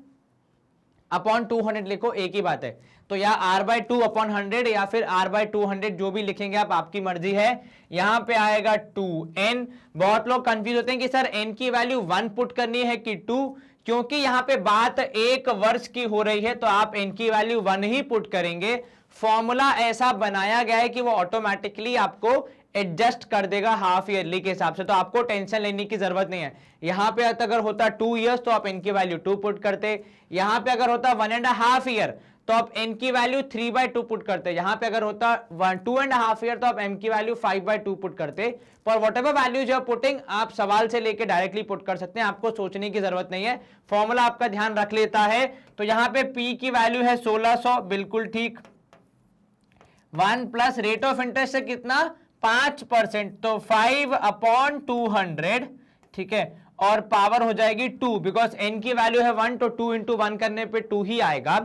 [SPEAKER 1] अपॉन 200 लिखो, एक ही बात है। तो या r/2 अपॉन 100 या फिर r/200, जो भी लिखेंगे आप, आपकी मर्जी है। यहां पे आएगा 2n। बहुत लोग कंफ्यूज होते हैं कि सर n की वैल्यू 1 पुट करनी है कि 2, क्योंकि यहां पे बात 1 वर्ष की हो रही है तो आप n की वैल्यू 1 ही पुट करेंगे। फॉर्मूला ऐसा बनाया गया है कि वो ऑटोमेटिकली आपको एडजस्ट कर देगा हाफ ईयरली के हिसाब से, तो आपको टेंशन लेने की जरूरत नहीं है। यहां पे अगर होता 2 इयर्स तो आप n की वैल्यू 2 पुट करते, यहां पे अगर होता 1.5 ईयर तो आप n की वैल्यू 3/2 पुट करते, यहां पे अगर होता 2.5 ईयर तो आप m की वैल्यू 5/2 पुट करते। पर whatever values you are putting, आप सवाल से लेके डायरेक्टली पुट कर सकते हैं, आपको सोचने की जरूरत नहीं है, फॉर्मूला आपका ध्यान रख लेता है। तो यहां पे p की वैल्यू है 1600, बिल्कुल ठीक। 1 प्लस रेट ऑफ इंटरेस्ट है कितना, 5%, तो 5/200, ठीक है, और पावर हो जाएगी 2, बिकॉज n की वैल्यू है 1, तो 2 इंटू 1 करने पे 2 ही आएगा।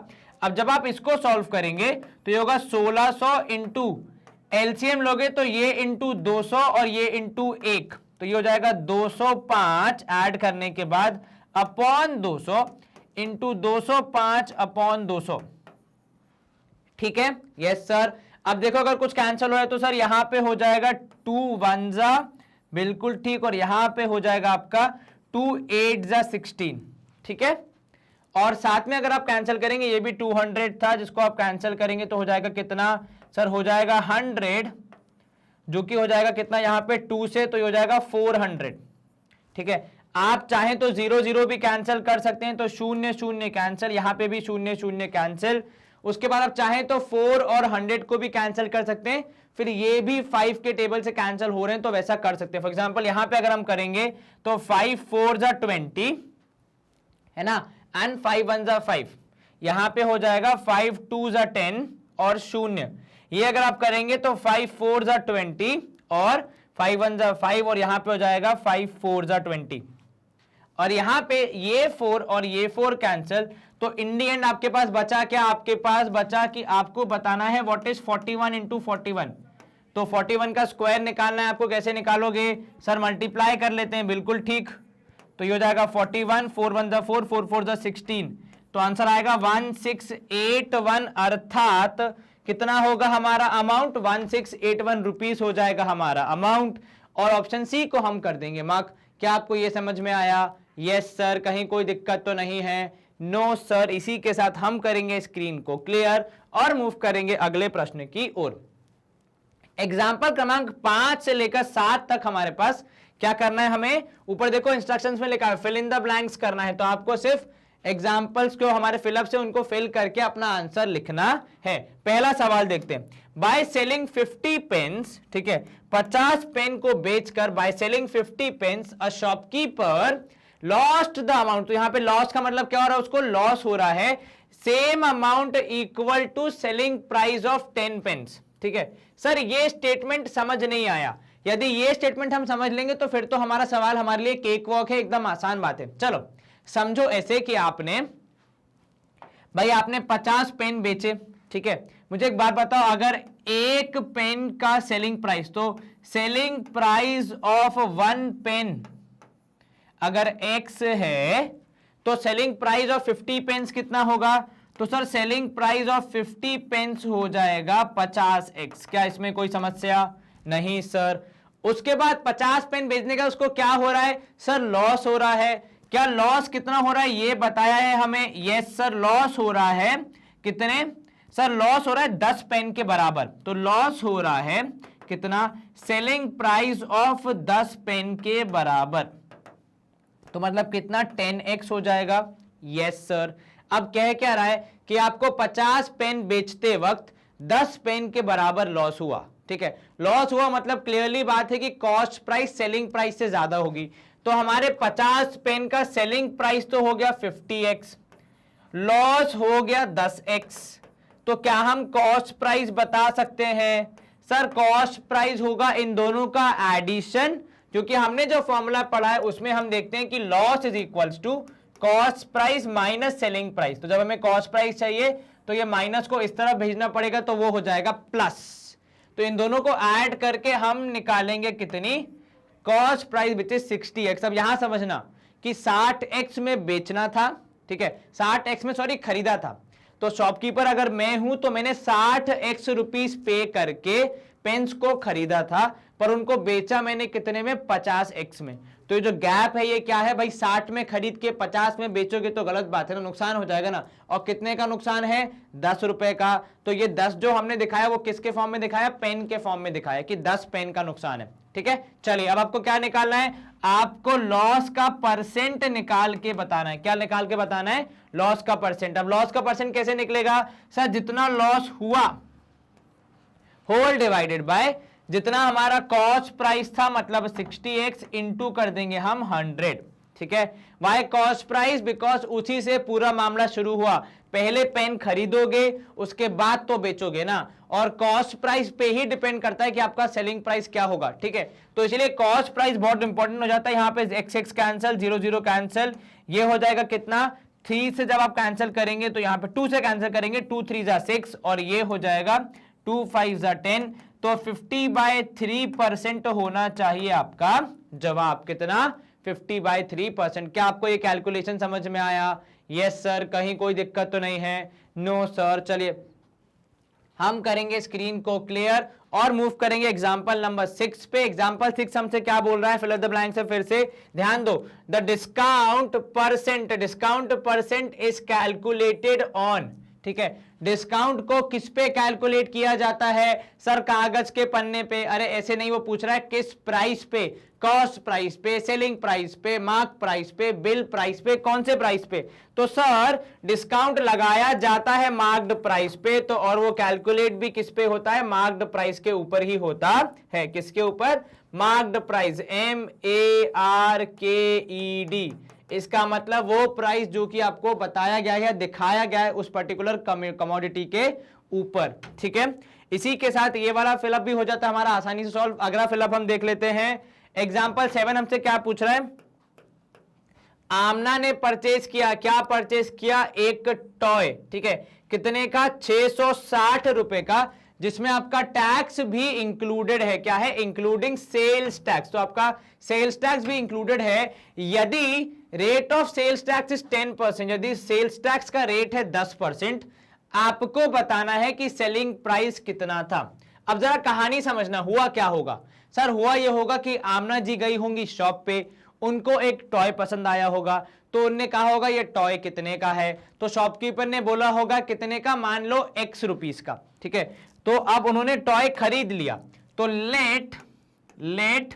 [SPEAKER 1] अब जब आप इसको सॉल्व करेंगे तो ये होगा 1600 इंटू एलसीएम लोगे तो ये इंटू 200 और ये इंटू 1, तो ये हो जाएगा 205 ऐड करने के बाद अपॉन 200 इंटू 205 अपॉन 200, ठीक है। Yes sir. अब देखो अगर कुछ कैंसिल हो है तो सर यहां पे हो जाएगा 2 1 जा, बिल्कुल ठीक, और यहां पे हो जाएगा आपका 2 8 जा 16, ठीक है। और साथ में अगर आप कैंसिल करेंगे, ये भी 200 था जिसको आप कैंसिल करेंगे तो हो जाएगा कितना, सर हो जाएगा 100, जो कि हो जाएगा कितना यहाँ पे 2 से, तो ये हो जाएगा 400, ठीक है। आप चाहें तो 0 0 भी कैंसिल कर सकते हैं, तो 0 0 कैंसिल, यहाँ पे भी 0 0 कैंसिल। उसके बाद आप चाहें तो 4 और 100 को भी कैंसिल कर सकते हैं, फिर ये भी 5 के टेबल से कैंसिल हो रहे हैं तो वैसा कर सकते हैं। फॉर एग्जांपल यहाँ पे अगर हम करेंगे तो 5 4 जा 20, है ना, एंड 5 1 जा 5, यहां पे हो जाएगा 5 2 जा 10 और 0, ये अगर आप करेंगे तो 5 4 जा 20 और 5 1 जा 5 और यहां पे हो जाएगा 5 4 जा 20, और यहां पे ये 4 और ये 4 कैंसिल, तो इन दी एंड आपके पास बचा क्या, आपके पास बचा कि आपको बताना है व्हाट इज 41 इंटू 41, तो 41 का स्क्वायर निकालना है आपको। कैसे निकालोगे सर, मल्टीप्लाई कर लेते हैं, बिल्कुल ठीक, तो ये हो जाएगा 41, 4 1 जा 4, 4 4 जा 16, तो आंसर आएगा 1681, अर्थात कितना होगा हमारा अमाउंट, 1681 रुपीस हो जाएगा हमारा अमाउंट, और ऑप्शन सी को हम कर देंगे मार्क। क्या आपको ये समझ में आया? यस सर, कहीं कोई दिक्कत तो नहीं है? No sir. इसी के साथ हम करेंगे स्क्रीन को क्लियर और मूव करेंगे अगले प्रश्न की ओर। एग्जाम्पल क्रमांक 5 से लेकर 7 तक हमारे पास क्या करना है, हमें ऊपर देखो इंस्ट्रक्शंस में लिखा है फिल इन द ब्लैंक्स करना है, तो आपको सिर्फ एग्जाम्पल्स जो हमारे फिलअप से उनको फिल करके अपना आंसर लिखना है। पहला सवाल देखते हैं, बाय सेलिंग 50 पेन्स, ठीक है, 50 पेन को बेचकर, by selling 50 pens a shopkeeper lost the amount, तो यहां पे लॉस का मतलब क्या हो रहा है, उसको लॉस हो रहा है, same amount equal to selling price of 10 pens, ठीक है। सर ये स्टेटमेंट समझ नहीं आया, यदि ये स्टेटमेंट हम समझ लेंगे तो फिर तो हमारा सवाल हमारे लिए केक वॉक है, एकदम आसान बात है। चलो समझो ऐसे कि आपने 50 पेन बेचे, ठीक है, मुझे एक बात बताओ, अगर एक पेन का सेलिंग प्राइस, तो सेलिंग प्राइस ऑफ 1 पेन अगर x है तो सेलिंग प्राइस ऑफ 50 पेन्स कितना होगा, तो sir selling price of 50 pens हो जाएगा 50x। क्या इसमें कोई समस्या? नहीं सर। उसके बाद 50 पेन बेचने का उसको क्या हो रहा है सर, लॉस हो रहा है। क्या लॉस कितना हो रहा है ये बताया है हमें? यस सर, लॉस हो रहा है कितने सर, लॉस हो रहा है 10 पेन के बराबर, तो लॉस हो रहा है कितना, सेलिंग प्राइस ऑफ 10 पेन के बराबर, तो मतलब कितना 10x हो जाएगा। Yes sir. अब कह क्या रहा है कि आपको 50 पेन बेचते वक्त 10 पेन के बराबर लॉस हुआ, ठीक है, लॉस हुआ मतलब क्लियरली बात है कि कॉस्ट प्राइस सेलिंग प्राइस से ज्यादा होगी, तो हमारे 50 पेन का सेलिंग प्राइस तो हो गया 50x, लॉस हो गया 10x, तो क्या हम कॉस्ट प्राइस बता सकते हैं? सर कॉस्ट प्राइस होगा इन दोनों का एडिशन, क्योंकि हमने जो फॉर्मूला पढ़ा है उसमें हम देखते हैं कि loss is equals to cost price minus selling price, तो जब हमें कॉस्ट प्राइस चाहिए तो ये माइनस को इस तरफ भेजना पड़ेगा, तो वो हो जाएगा प्लस, तो इन दोनों को ऐड करके हम निकालेंगे कितनी, cost price which is 60x। अब यहां समझना कि 60x में बेचना था, ठीक है, 60x में सॉरी खरीदा था, तो शॉपकीपर अगर मैं हूं तो मैंने 60x रुपीस पे करके पेन्स को खरीदा था, पर उनको बेचा मैंने कितने में, 50x में, तो ये जो गैप है ये क्या है भाई, 60 में खरीद के 50 में बेचोगे तो गलत बात है ना, नुकसान हो जाएगा ना, और कितने का नुकसान है, 10 रुपए का, तो ये 10 जो हमने दिखाया वो किसके फॉर्म में दिखाया, पेन के फॉर्म में दिखाया कि 10 पेन का नुकसान है, ठीक है। चलिए अब आपको क्या निकालना है, आपको लॉस का परसेंट निकाल के बताना है। क्या निकाल के बताना है, लॉस का परसेंट। अब लॉस का परसेंट कैसे निकलेगा सर, जितना लॉस हुआ होल डिवाइडेड बाय जितना हमारा कॉस्ट प्राइस था, मतलब 60x इंटू कर देंगे हम 100, ठीक है। वाई कॉस्ट प्राइस, बिकॉज उसी से पूरा मामला शुरू हुआ, पहले पेन खरीदोगे उसके बाद तो बेचोगे ना, और कॉस्ट प्राइस पे ही डिपेंड करता है कि आपका सेलिंग प्राइस क्या होगा, ठीक है, तो इसलिए कॉस्ट प्राइस बहुत इंपॉर्टेंट हो जाता है। यहां पे x कैंसिल, 0 0 कैंसिल, ये हो जाएगा कितना, 3 से जब आप कैंसिल करेंगे तो यहां पे 2 से कैंसिल करेंगे, 2 3 जा 6 और ये हो जाएगा 2 5 जा 10, तो 50/3% होना चाहिए आपका जवाब, कितना, 50/3%। क्या आपको ये कैलकुलेशन समझ में आया? Yes sir. कहीं कोई दिक्कत तो नहीं है? No sir. चलिए हम करेंगे स्क्रीन को क्लियर और मूव करेंगे एग्जांपल नंबर 6 पे। एग्जांपल 6 हमसे क्या बोल रहा है, फिल इन द ब्लैंक से फिर से ध्यान दो। The discount percent is calculated on, ठीक है, डिस्काउंट को किस पे कैलकुलेट किया जाता है सर, कागज के पन्ने पे। अरे ऐसे नहीं, वो पूछ रहा है किस प्राइस पे, कॉस्ट प्राइस पे, सेलिंग प्राइस पे, मार्क प्राइस पे, बिल प्राइस पे, कौन से प्राइस पे, तो सर डिस्काउंट लगाया जाता है मार्क्ड प्राइस पे, तो और वो कैलकुलेट भी किस पे होता है, मार्क्ड प्राइस के ऊपर ही होता है। किसके ऊपर, मार्क्ड प्राइस, MARKED, इसका मतलब वो प्राइस जो कि आपको बताया गया है, दिखाया गया है उस पर्टिकुलर कमोडिटी के ऊपर। ठीक है, इसी के साथ ये वाला फिलअप भी हो जाता है हमारा आसानी से सॉल्व। अगला फिलअप हम देख लेते हैं। एग्जाम्पल 7 हमसे क्या पूछ रहा है, आमना ने परचेज किया, क्या परचेज किया, एक टॉय। ठीक है, कितने का, 660 रुपए का, जिसमें आपका टैक्स भी इंक्लूडेड है। क्या है, इंक्लूडिंग सेल्स टैक्स। तो आपका सेल्स टैक्स भी इंक्लूडेड है। यदि rate of sales tax is 10%, यदि सेल्स टैक्स का रेट है 10%, आपको बताना है कि सेलिंग प्राइस कितना था। अब जरा कहानी समझना, हुआ क्या होगा सर, हुआ यह होगा कि आमना जी गई होंगी शॉप पे, उनको एक टॉय पसंद आया होगा, तो उनने कहा होगा ये टॉय कितने का है, तो शॉपकीपर ने बोला होगा कितने का, मान लो X रुपीस का। ठीक है, तो अब उन्होंने टॉय खरीद लिया, तो let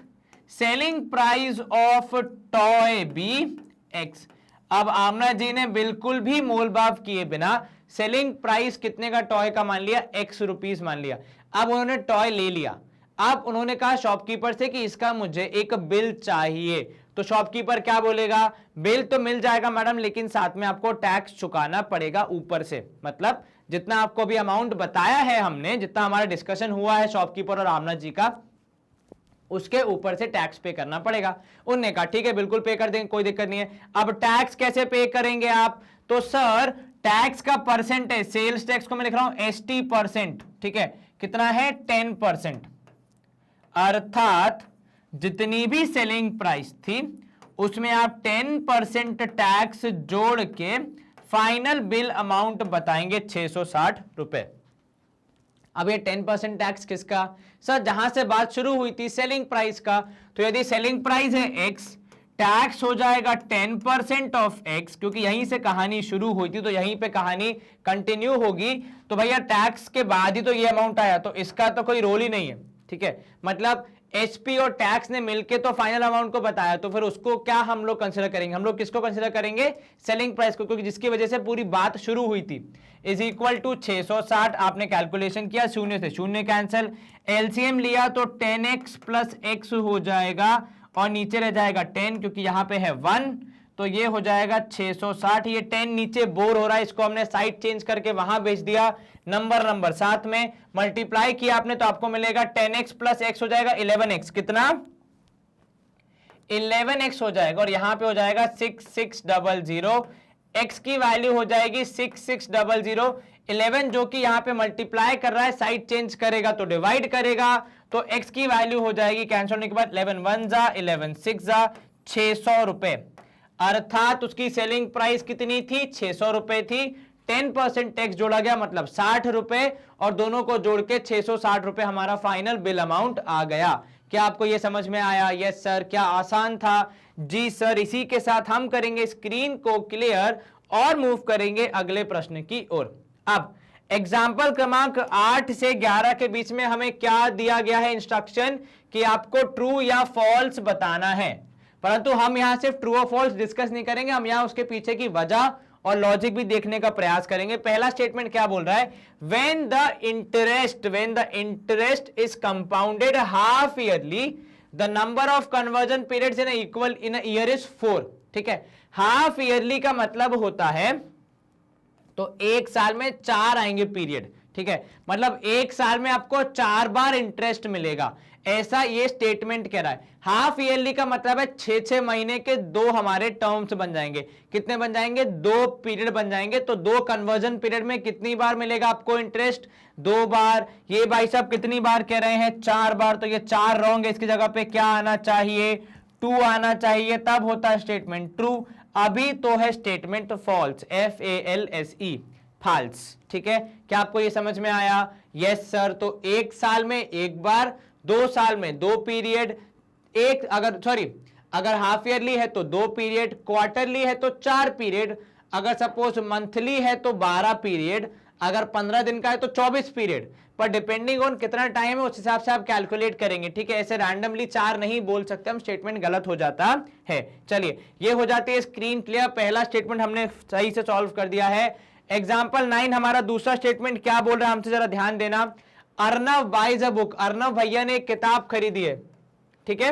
[SPEAKER 1] selling price of toy be X। अब आमना जी ने बिल्कुल भी मोलभाव किए बिना सेलिंग प्राइस कितने का टॉय का मान लिया, X रुपीस मान लिया। अब उन्होंने टॉय ले लिया, अब उन्होंने कहा शॉपकीपर से कि इसका मुझे एक बिल चाहिए। तो शॉपकीपर क्या बोलेगा, बिल तो मिल जाएगा मैडम, लेकिन साथ में आपको टैक्स चुकाना पड़ेगा ऊपर से। मतलब जितना आपको भी अमाउंट बताया है हमने, जितना हमारा डिस्कशन हुआ है शॉपकीपर और आमना जी का, उसके ऊपर से टैक्स पे करना पड़ेगा। उन्होंने कहा ठीक है बिल्कुल पे कर देंगे, कोई दिक्कत नहीं है। अब टैक्स कैसे पे करेंगे आप, तो सर टैक्स का परसेंटेज, सेल्स टैक्स को मैं लिख रहा हूं ST%। ठीक है, कितना है, 10%। अर्थात जितनी भी सेलिंग प्राइस थी उसमें आप 10% टैक्स जोड़ के फाइनल बिल अमाउंट बताएंगे 660 रुपए। अब ये 10% टैक्स किसका, सर जहां से बात शुरू हुई थी सेलिंग प्राइस का, तो यदि सेलिंग प्राइस है X, टैक्स हो जाएगा 10% ऑफ X, क्योंकि यहीं से कहानी शुरू हुई थी तो यहीं पे कहानी कंटिन्यू होगी। तो भैया टैक्स के बाद ही तो ये अमाउंट आया, तो इसका तो कोई रोल ही नहीं है। ठीक है, मतलब एचपी और टैक्स ने मिलके तो फाइनल अमाउंट को बताया, तो फिर उसको क्या हम लोग कंसीडर करेंगे, हम लोग किसको कंसीडर करेंगे, सेलिंग प्राइस को, क्योंकि जिसकी वजह से पूरी बात शुरू हुई थी। इज इक्वल टू 660, आपने कैलकुलेशन किया, शून्य से शून्य कैंसिल, एलसीएम लिया तो 10x प्लस x हो जाएगा और नीचे रह जाएगा 10, क्योंकि यहां पे है 1, तो ये हो जाएगा 660। ये 10 नीचे बोर हो रहा है, इसको हमने साइड चेंज करके वहां भेज दिया, नंबर साथ में मल्टीप्लाई किया आपने, तो आपको मिलेगा 10x प्लस x हो जाएगा 11x, कितना 11x हो जाएगा, और यहां पे हो जाएगा 6600, x की वैल्यू हो जाएगी 6600, 11 जो कि यहां पे मल्टीप्लाई कर रहा है, साइड चेंज करेगा तो डिवाइड करेगा, तो x की वैल्यू हो जाएगी कैंसिल होने के बाद 11 1 जा 11 6 जा 600 रुपए। अर्थात उसकी सेलिंग प्राइस कितनी थी, 600 रुपए थी, 10% टैक्स जोड़ा गया मतलब 60 रुपए, और दोनों को जोड़ के 660 रुपए हमारा फाइनल बिल अमाउंट आ गया। क्या आपको यह समझ में आया, यस सर, क्या आसान था, जी सर। इसी के साथ हम करेंगे स्क्रीन को क्लियर और मूव करेंगे अगले प्रश्न की ओर। अब एग्जाम्पल क्रमांक 8 से 11 के बीच में हमें क्या दिया गया है, इंस्ट्रक्शन कि आपको ट्रू या फॉल्स बताना है, परंतु हम यहां सिर्फ ट्रू और फॉल्स डिस्कस नहीं करेंगे, हम यहां उसके पीछे की वजह और लॉजिक भी देखने का प्रयास करेंगे। पहला स्टेटमेंट क्या बोल रहा है, when the interest is compounded half yearly, the number of conversion periods in a year is 4। ठीक है, हाफ ईयरली का मतलब होता है तो एक साल में 4 आएंगे पीरियड। ठीक है, मतलब एक साल में आपको 4 बार इंटरेस्ट मिलेगा, ऐसा ये स्टेटमेंट कह रहा है। हाफ ईयरली का मतलब है 6-6 महीने के 2 हमारे टर्म्स बन जाएंगे। कितने बन जाएंगे, 2 पीरियड बन जाएंगे, तो 2 कन्वर्जन पीरियड में कितनी बार मिलेगा आपको इंटरेस्ट, 2 बार। ये भाई साहब कितनी बार कह रहे हैं, 4 बार, तो ये 4 रॉन्ग है, इसकी जगह पे क्या आना चाहिए, 2 आना चाहिए, तब होता है स्टेटमेंट ट्रू। अभी तो है स्टेटमेंट फॉल्स, FALSE, फॉल्स। ठीक है, क्या आपको ये समझ में आया, यस सर। तो एक साल में एक बार, 2 साल में 2 पीरियड, अगर हाफ ईयरली है तो 2 पीरियड, क्वार्टरली है तो 4 पीरियड, अगर सपोज मंथली है तो 12 पीरियड, अगर 15 दिन का है तो 24 पीरियड, पर डिपेंडिंग ऑन कितना टाइम है उस हिसाब से आप कैलकुलेट करेंगे। ठीक है, ऐसे रैंडमली 4 नहीं बोल सकते हम, स्टेटमेंट गलत हो जाता है। चलिए, ये हो जाती है स्क्रीन क्लियर। पहला स्टेटमेंट हमने सही से सॉल्व कर दिया है। एग्जाम्पल 9 हमारा दूसरा स्टेटमेंट क्या बोल रहा है हमसे, जरा ध्यान देना। Arnav buys a book, Arnav भैया ने एक किताब खरीदी है। ठीक है,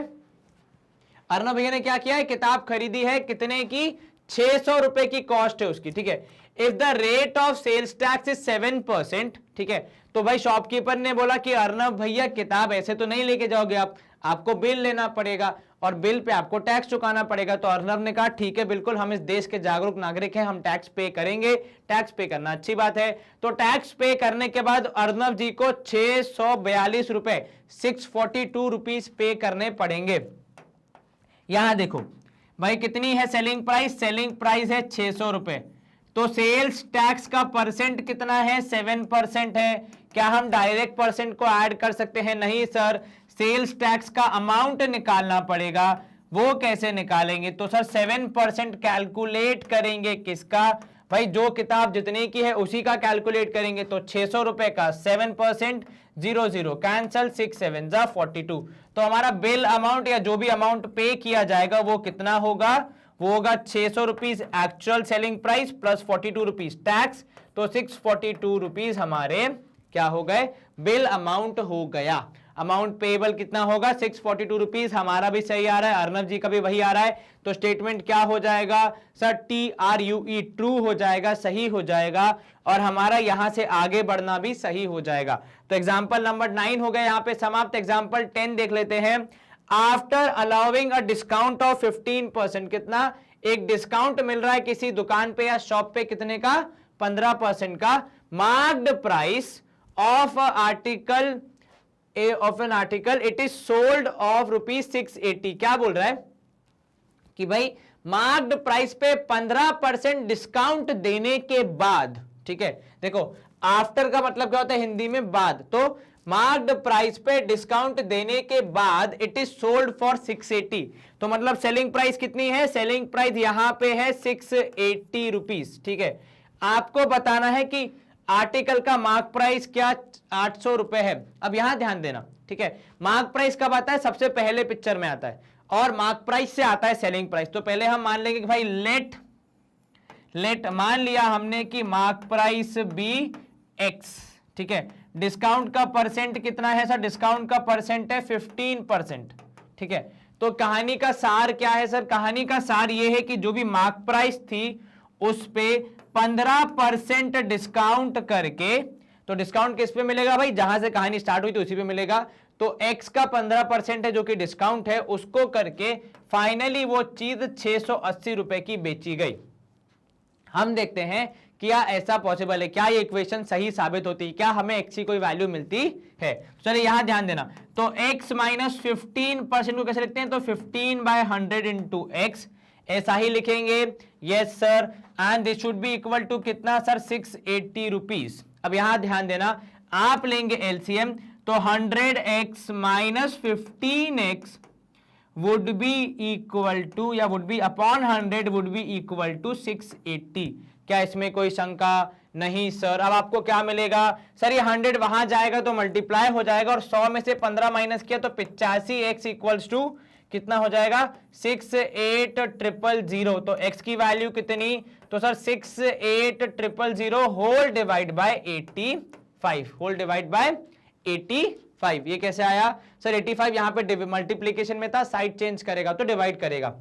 [SPEAKER 1] अर्नब भैया ने क्या किया है, किताब खरीदी है कितने की, 600 रुपए की कॉस्ट है उसकी, ठीक है। If the rate of sales tax is 7%, ठीक है, तो भाई शॉपकीपर ने बोला कि अर्नब भैया किताब ऐसे तो नहीं लेके जाओगे आप, आपको बिल लेना पड़ेगा और बिल पे आपको टैक्स चुकाना पड़ेगा। तो अर्नब ने कहा ठीक है, बिल्कुल, हम इस देश के जागरूक नागरिक हैं, हम टैक्स पे करेंगे, टैक्स पे करना अच्छी बात है। तो टैक्स पे करने के बाद अर्नब जी को 642 रुपए 642 रुपीज पे करने पड़ेंगे। यहां देखो भाई कितनी है सेलिंग प्राइस, सेलिंग प्राइस है 600 रुपए, तो सेल्स टैक्स का परसेंट कितना है, 7% है। क्या हम डायरेक्ट परसेंट को ऐड कर सकते हैं, नहीं सर, सेल्स टैक्स का अमाउंट निकालना पड़ेगा। वो कैसे निकालेंगे, तो सर 7% कैलकुलेट करेंगे किसका, भाई जो किताब जितने की है उसी का कैलकुलेट करेंगे। तो 600 रुपए का 7%, 0 कैंसल, 6 7 जा 42। तो हमारा बिल अमाउंट या जो भी अमाउंट पे किया जाएगा वो कितना होगा, वो होगा 600 rupees actual selling price plus 42 rupees tax, तो 642 रुपीज हमारे क्या हो गए, बिल अमाउंट हो गया। अमाउंट पेएबल कितना होगा, 642 रुपीज, हमारा भी सही आ रहा है, अर्नब जी का भी वही आ रहा है। तो स्टेटमेंट क्या हो जाएगा सर, TRUE ट्रू हो जाएगा, सही हो जाएगा, और हमारा यहां से आगे बढ़ना भी सही हो जाएगा। तो एग्जाम्पल नंबर 9 हो गया यहां पे समाप्त। एग्जाम्पल 10 देख लेते हैं। After allowing a discount of 15%, कितना, एक डिस्काउंट मिल रहा है किसी दुकान पे या शॉप पे, कितने का, 15% का। Marked price of article of an article it is sold off ₹680। क्या बोल रहा है कि भाई मार्क्ड प्राइस पे 15% डिस्काउंट देने के बाद, ठीक है, देखो आफ्टर का मतलब क्या होता है हिंदी में, बाद, तो मार्क्ड प्राइस पे डिस्काउंट देने के बाद इट इज सोल्ड फॉर 680। तो मतलब सेलिंग प्राइस कितनी है, सेलिंग प्राइस यहां पे है 680 रुपीज, ठीक है। आपको बताना है कि आर्टिकल का मार्क प्राइस क्या 800 रुपए है। अब यहां ध्यान देना, ठीक है, मार्क प्राइस कब आता है, सबसे पहले पिक्चर में आता है, और मार्क प्राइस से आता है सेलिंग प्राइस। तो पहले हम मान लेंगे कि भाई लेट मान लिया हमने कि मार्क प्राइस बी एक्स, ठीक है। डिस्काउंट का परसेंट कितना है सर, डिस्काउंट का परसेंट है 15%, ठीक है। तो कहानी का सार क्या है सर, कहानी का सार यह है कि जो भी मार्क प्राइस थी उस पे 15% डिस्काउंट करके, तो डिस्काउंट किस पे मिलेगा भाई, जहां से कहानी स्टार्ट हुई थी उसी पे मिलेगा। तो x का 15% है जो कि डिस्काउंट है, उसको करके फाइनली वो चीज 680 रुपए की बेची गई। हम देखते हैं क्या ऐसा पॉसिबल है, क्या ये इक्वेशन सही साबित होती है, क्या हमें x की कोई वैल्यू मिलती है। चलिए यहां ध्यान देना, तो x माइनस 15% को कैसे लिखते हैं, तो 15/100 इंटू एक्स, ऐसा ही लिखेंगे, yes sir, and this should be equal to कितना सर, 680 रुपीज। अब यहां ध्यान देना, आप लेंगे एलसीएम, तो 100x minus 15x would be equal to, या would be upon 100 would be equal to 680। क्या इसमें कोई शंका, नहीं सर। अब आपको क्या मिलेगा सर, ये 100 वहां जाएगा तो मल्टीप्लाई हो जाएगा, और 100 में से 15 माइनस किया तो 85x इक्वल्स टू कितना हो जाएगा, 68000। तो x की वैल्यू कितनी, तो sir 68000 whole divide by 85, whole divide by 85। ये कैसे आया सर, 85 यहां पे मल्टीप्लीकेशन में था, साइड चेंज करेगा तो डिवाइड करेगा।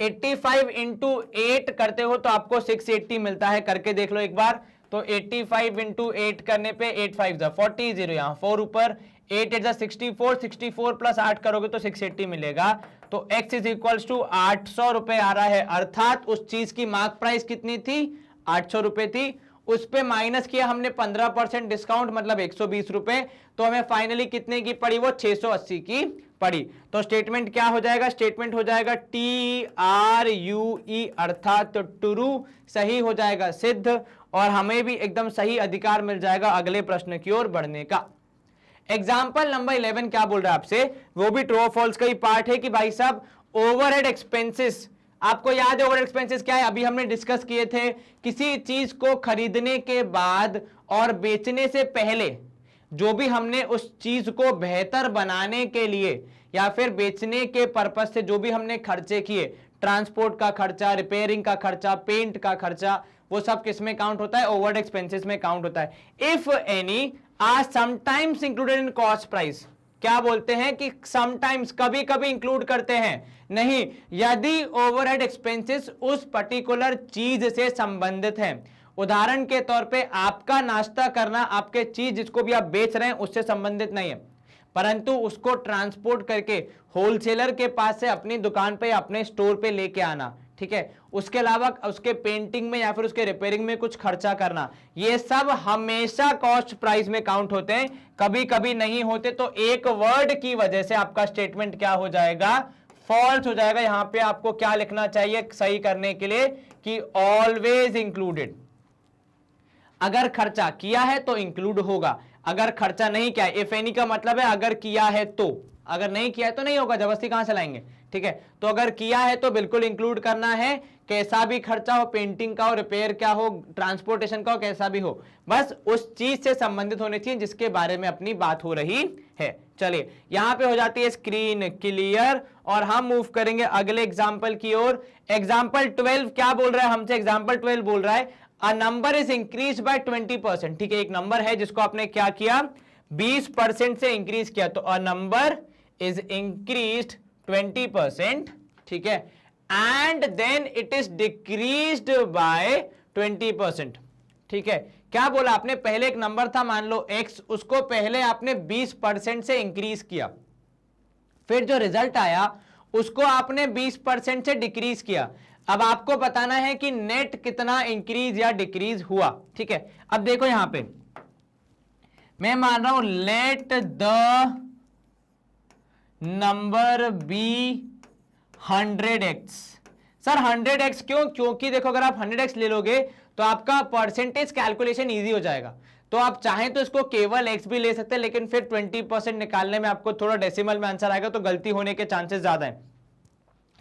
[SPEAKER 1] 85 इंटू 8 करते हो तो आपको 680 मिलता है, करके देख लो एक बार। तो 85 इंटू 8 करने पे 8 5 जा 40, 0 यहां 4 ऊपर, 8 8 जा 64, 64 प्लस 8 करोगे तो 680 मिलेगा। तो x इज इक्वल्स टू 800 रुपए आ रहा है, अर्थात उस चीज की मार्क प्राइस कितनी थी, 800 रुपए थी, उस पे माइनस किया हमने 15% डिस्काउंट, मतलब 120 रुपए, तो हमें फाइनली कितने की पड़ी, वो 680 की पड़ी। तो स्टेटमेंट क्या हो जाएगा, स्टेटमेंट हो जाएगा TRUE, अर्थात ट्रू, सही हो जाएगा, सिद्ध, और हमें भी एकदम सही अधिकार मिल जाएगा अगले प्रश्न की ओर बढ़ने का। एग्जाम्पल नंबर 11 क्या बोल रहा है आपसे, वो भी ट्रू और फॉल्स का ही पार्ट है कि भाई साहब ओवरहेड एक्सपेंसेस, आपको याद है ओवरहेड एक्सपेंसेस क्या है, अभी हमने डिस्कस किए थे, किसी चीज को खरीदने के बाद और बेचने से पहले जो भी हमने उस चीज को बेहतर बनाने के लिए या फिर बेचने के पर्पज से जो भी हमने खर्चे किए, ट्रांसपोर्ट का खर्चा, रिपेयरिंग का खर्चा, पेंट का खर्चा, वो सब किस में काउंट होता है, ओवरहेड एक्सपेंसेस में काउंट होता है। If any are sometimes included in cost price, क्या बोलते हैं कि समटाइम्स, कभी कभी इंक्लूड करते हैं, नहीं, यदि ओवरहेड एक्सपेंसेस उस पर्टिकुलर चीज से संबंधित है। उदाहरण के तौर पे आपका नाश्ता करना आपके चीज जिसको भी आप बेच रहे हैं उससे संबंधित नहीं है, परंतु उसको ट्रांसपोर्ट करके होलसेलर के पास से अपनी दुकान पे, अपने स्टोर पे लेके आना, ठीक है, उसके अलावा उसके पेंटिंग में या फिर उसके रिपेयरिंग में कुछ खर्चा करना, ये सब हमेशा कॉस्ट प्राइस में काउंट होते हैं, कभी कभी नहीं होते। तो एक वर्ड की वजह से आपका स्टेटमेंट क्या हो जाएगा, फॉल्स हो जाएगा। यहां पे आपको क्या लिखना चाहिए सही करने के लिए कि ऑलवेज इंक्लूडेड। अगर खर्चा किया है तो इंक्लूड होगा, अगर खर्चा नहीं किया है, इफ एनी का मतलब है अगर किया है तो, अगर नहीं किया है तो नहीं होगा, जबरदस्ती कहां से लाएंगे, ठीक है। तो अगर किया है तो बिल्कुल इंक्लूड करना है, कैसा भी खर्चा हो, पेंटिंग का हो, रिपेयर का हो, ट्रांसपोर्टेशन का हो, कैसा भी हो, बस उस चीज से संबंधित होने चाहिए जिसके बारे में अपनी बात हो रही है। चलिए यहां पे हो जाती है स्क्रीन क्लियर और हम मूव करेंगे अगले एग्जाम्पल की ओर। एग्जाम्पल 12 क्या बोल रहा है हमसे, एग्जाम्पल 12 बोल रहा है अ नंबर इज इंक्रीज बाय 20%, ठीक है, एक नंबर है जिसको आपने क्या किया, 20% से इंक्रीज किया, तो अ नंबर इज इंक्रीज्ड 20%, ठीक है, and then it is decreased by 20%, ठीक है। क्या बोला आपने, पहले एक नंबर था मान लो x, उसको पहले आपने 20% से इंक्रीज किया, फिर जो रिजल्ट आया उसको आपने 20% से डिक्रीज किया। अब आपको बताना है कि नेट कितना इंक्रीज या डिक्रीज हुआ, ठीक है। अब देखो यहां पे मैं मान रहा हूं let the number be 100x। Sir 100x क्यों, क्योंकि देखो अगर आप 100x ले लोगे तो आपका परसेंटेज कैलकुलेशन इजी हो जाएगा। तो आप चाहें तो इसको केवल x भी ले सकते हैं, लेकिन फिर 20% निकालने में आपको थोड़ा डेसिमल में आंसर आएगा तो गलती होने के चांसेस ज्यादा है।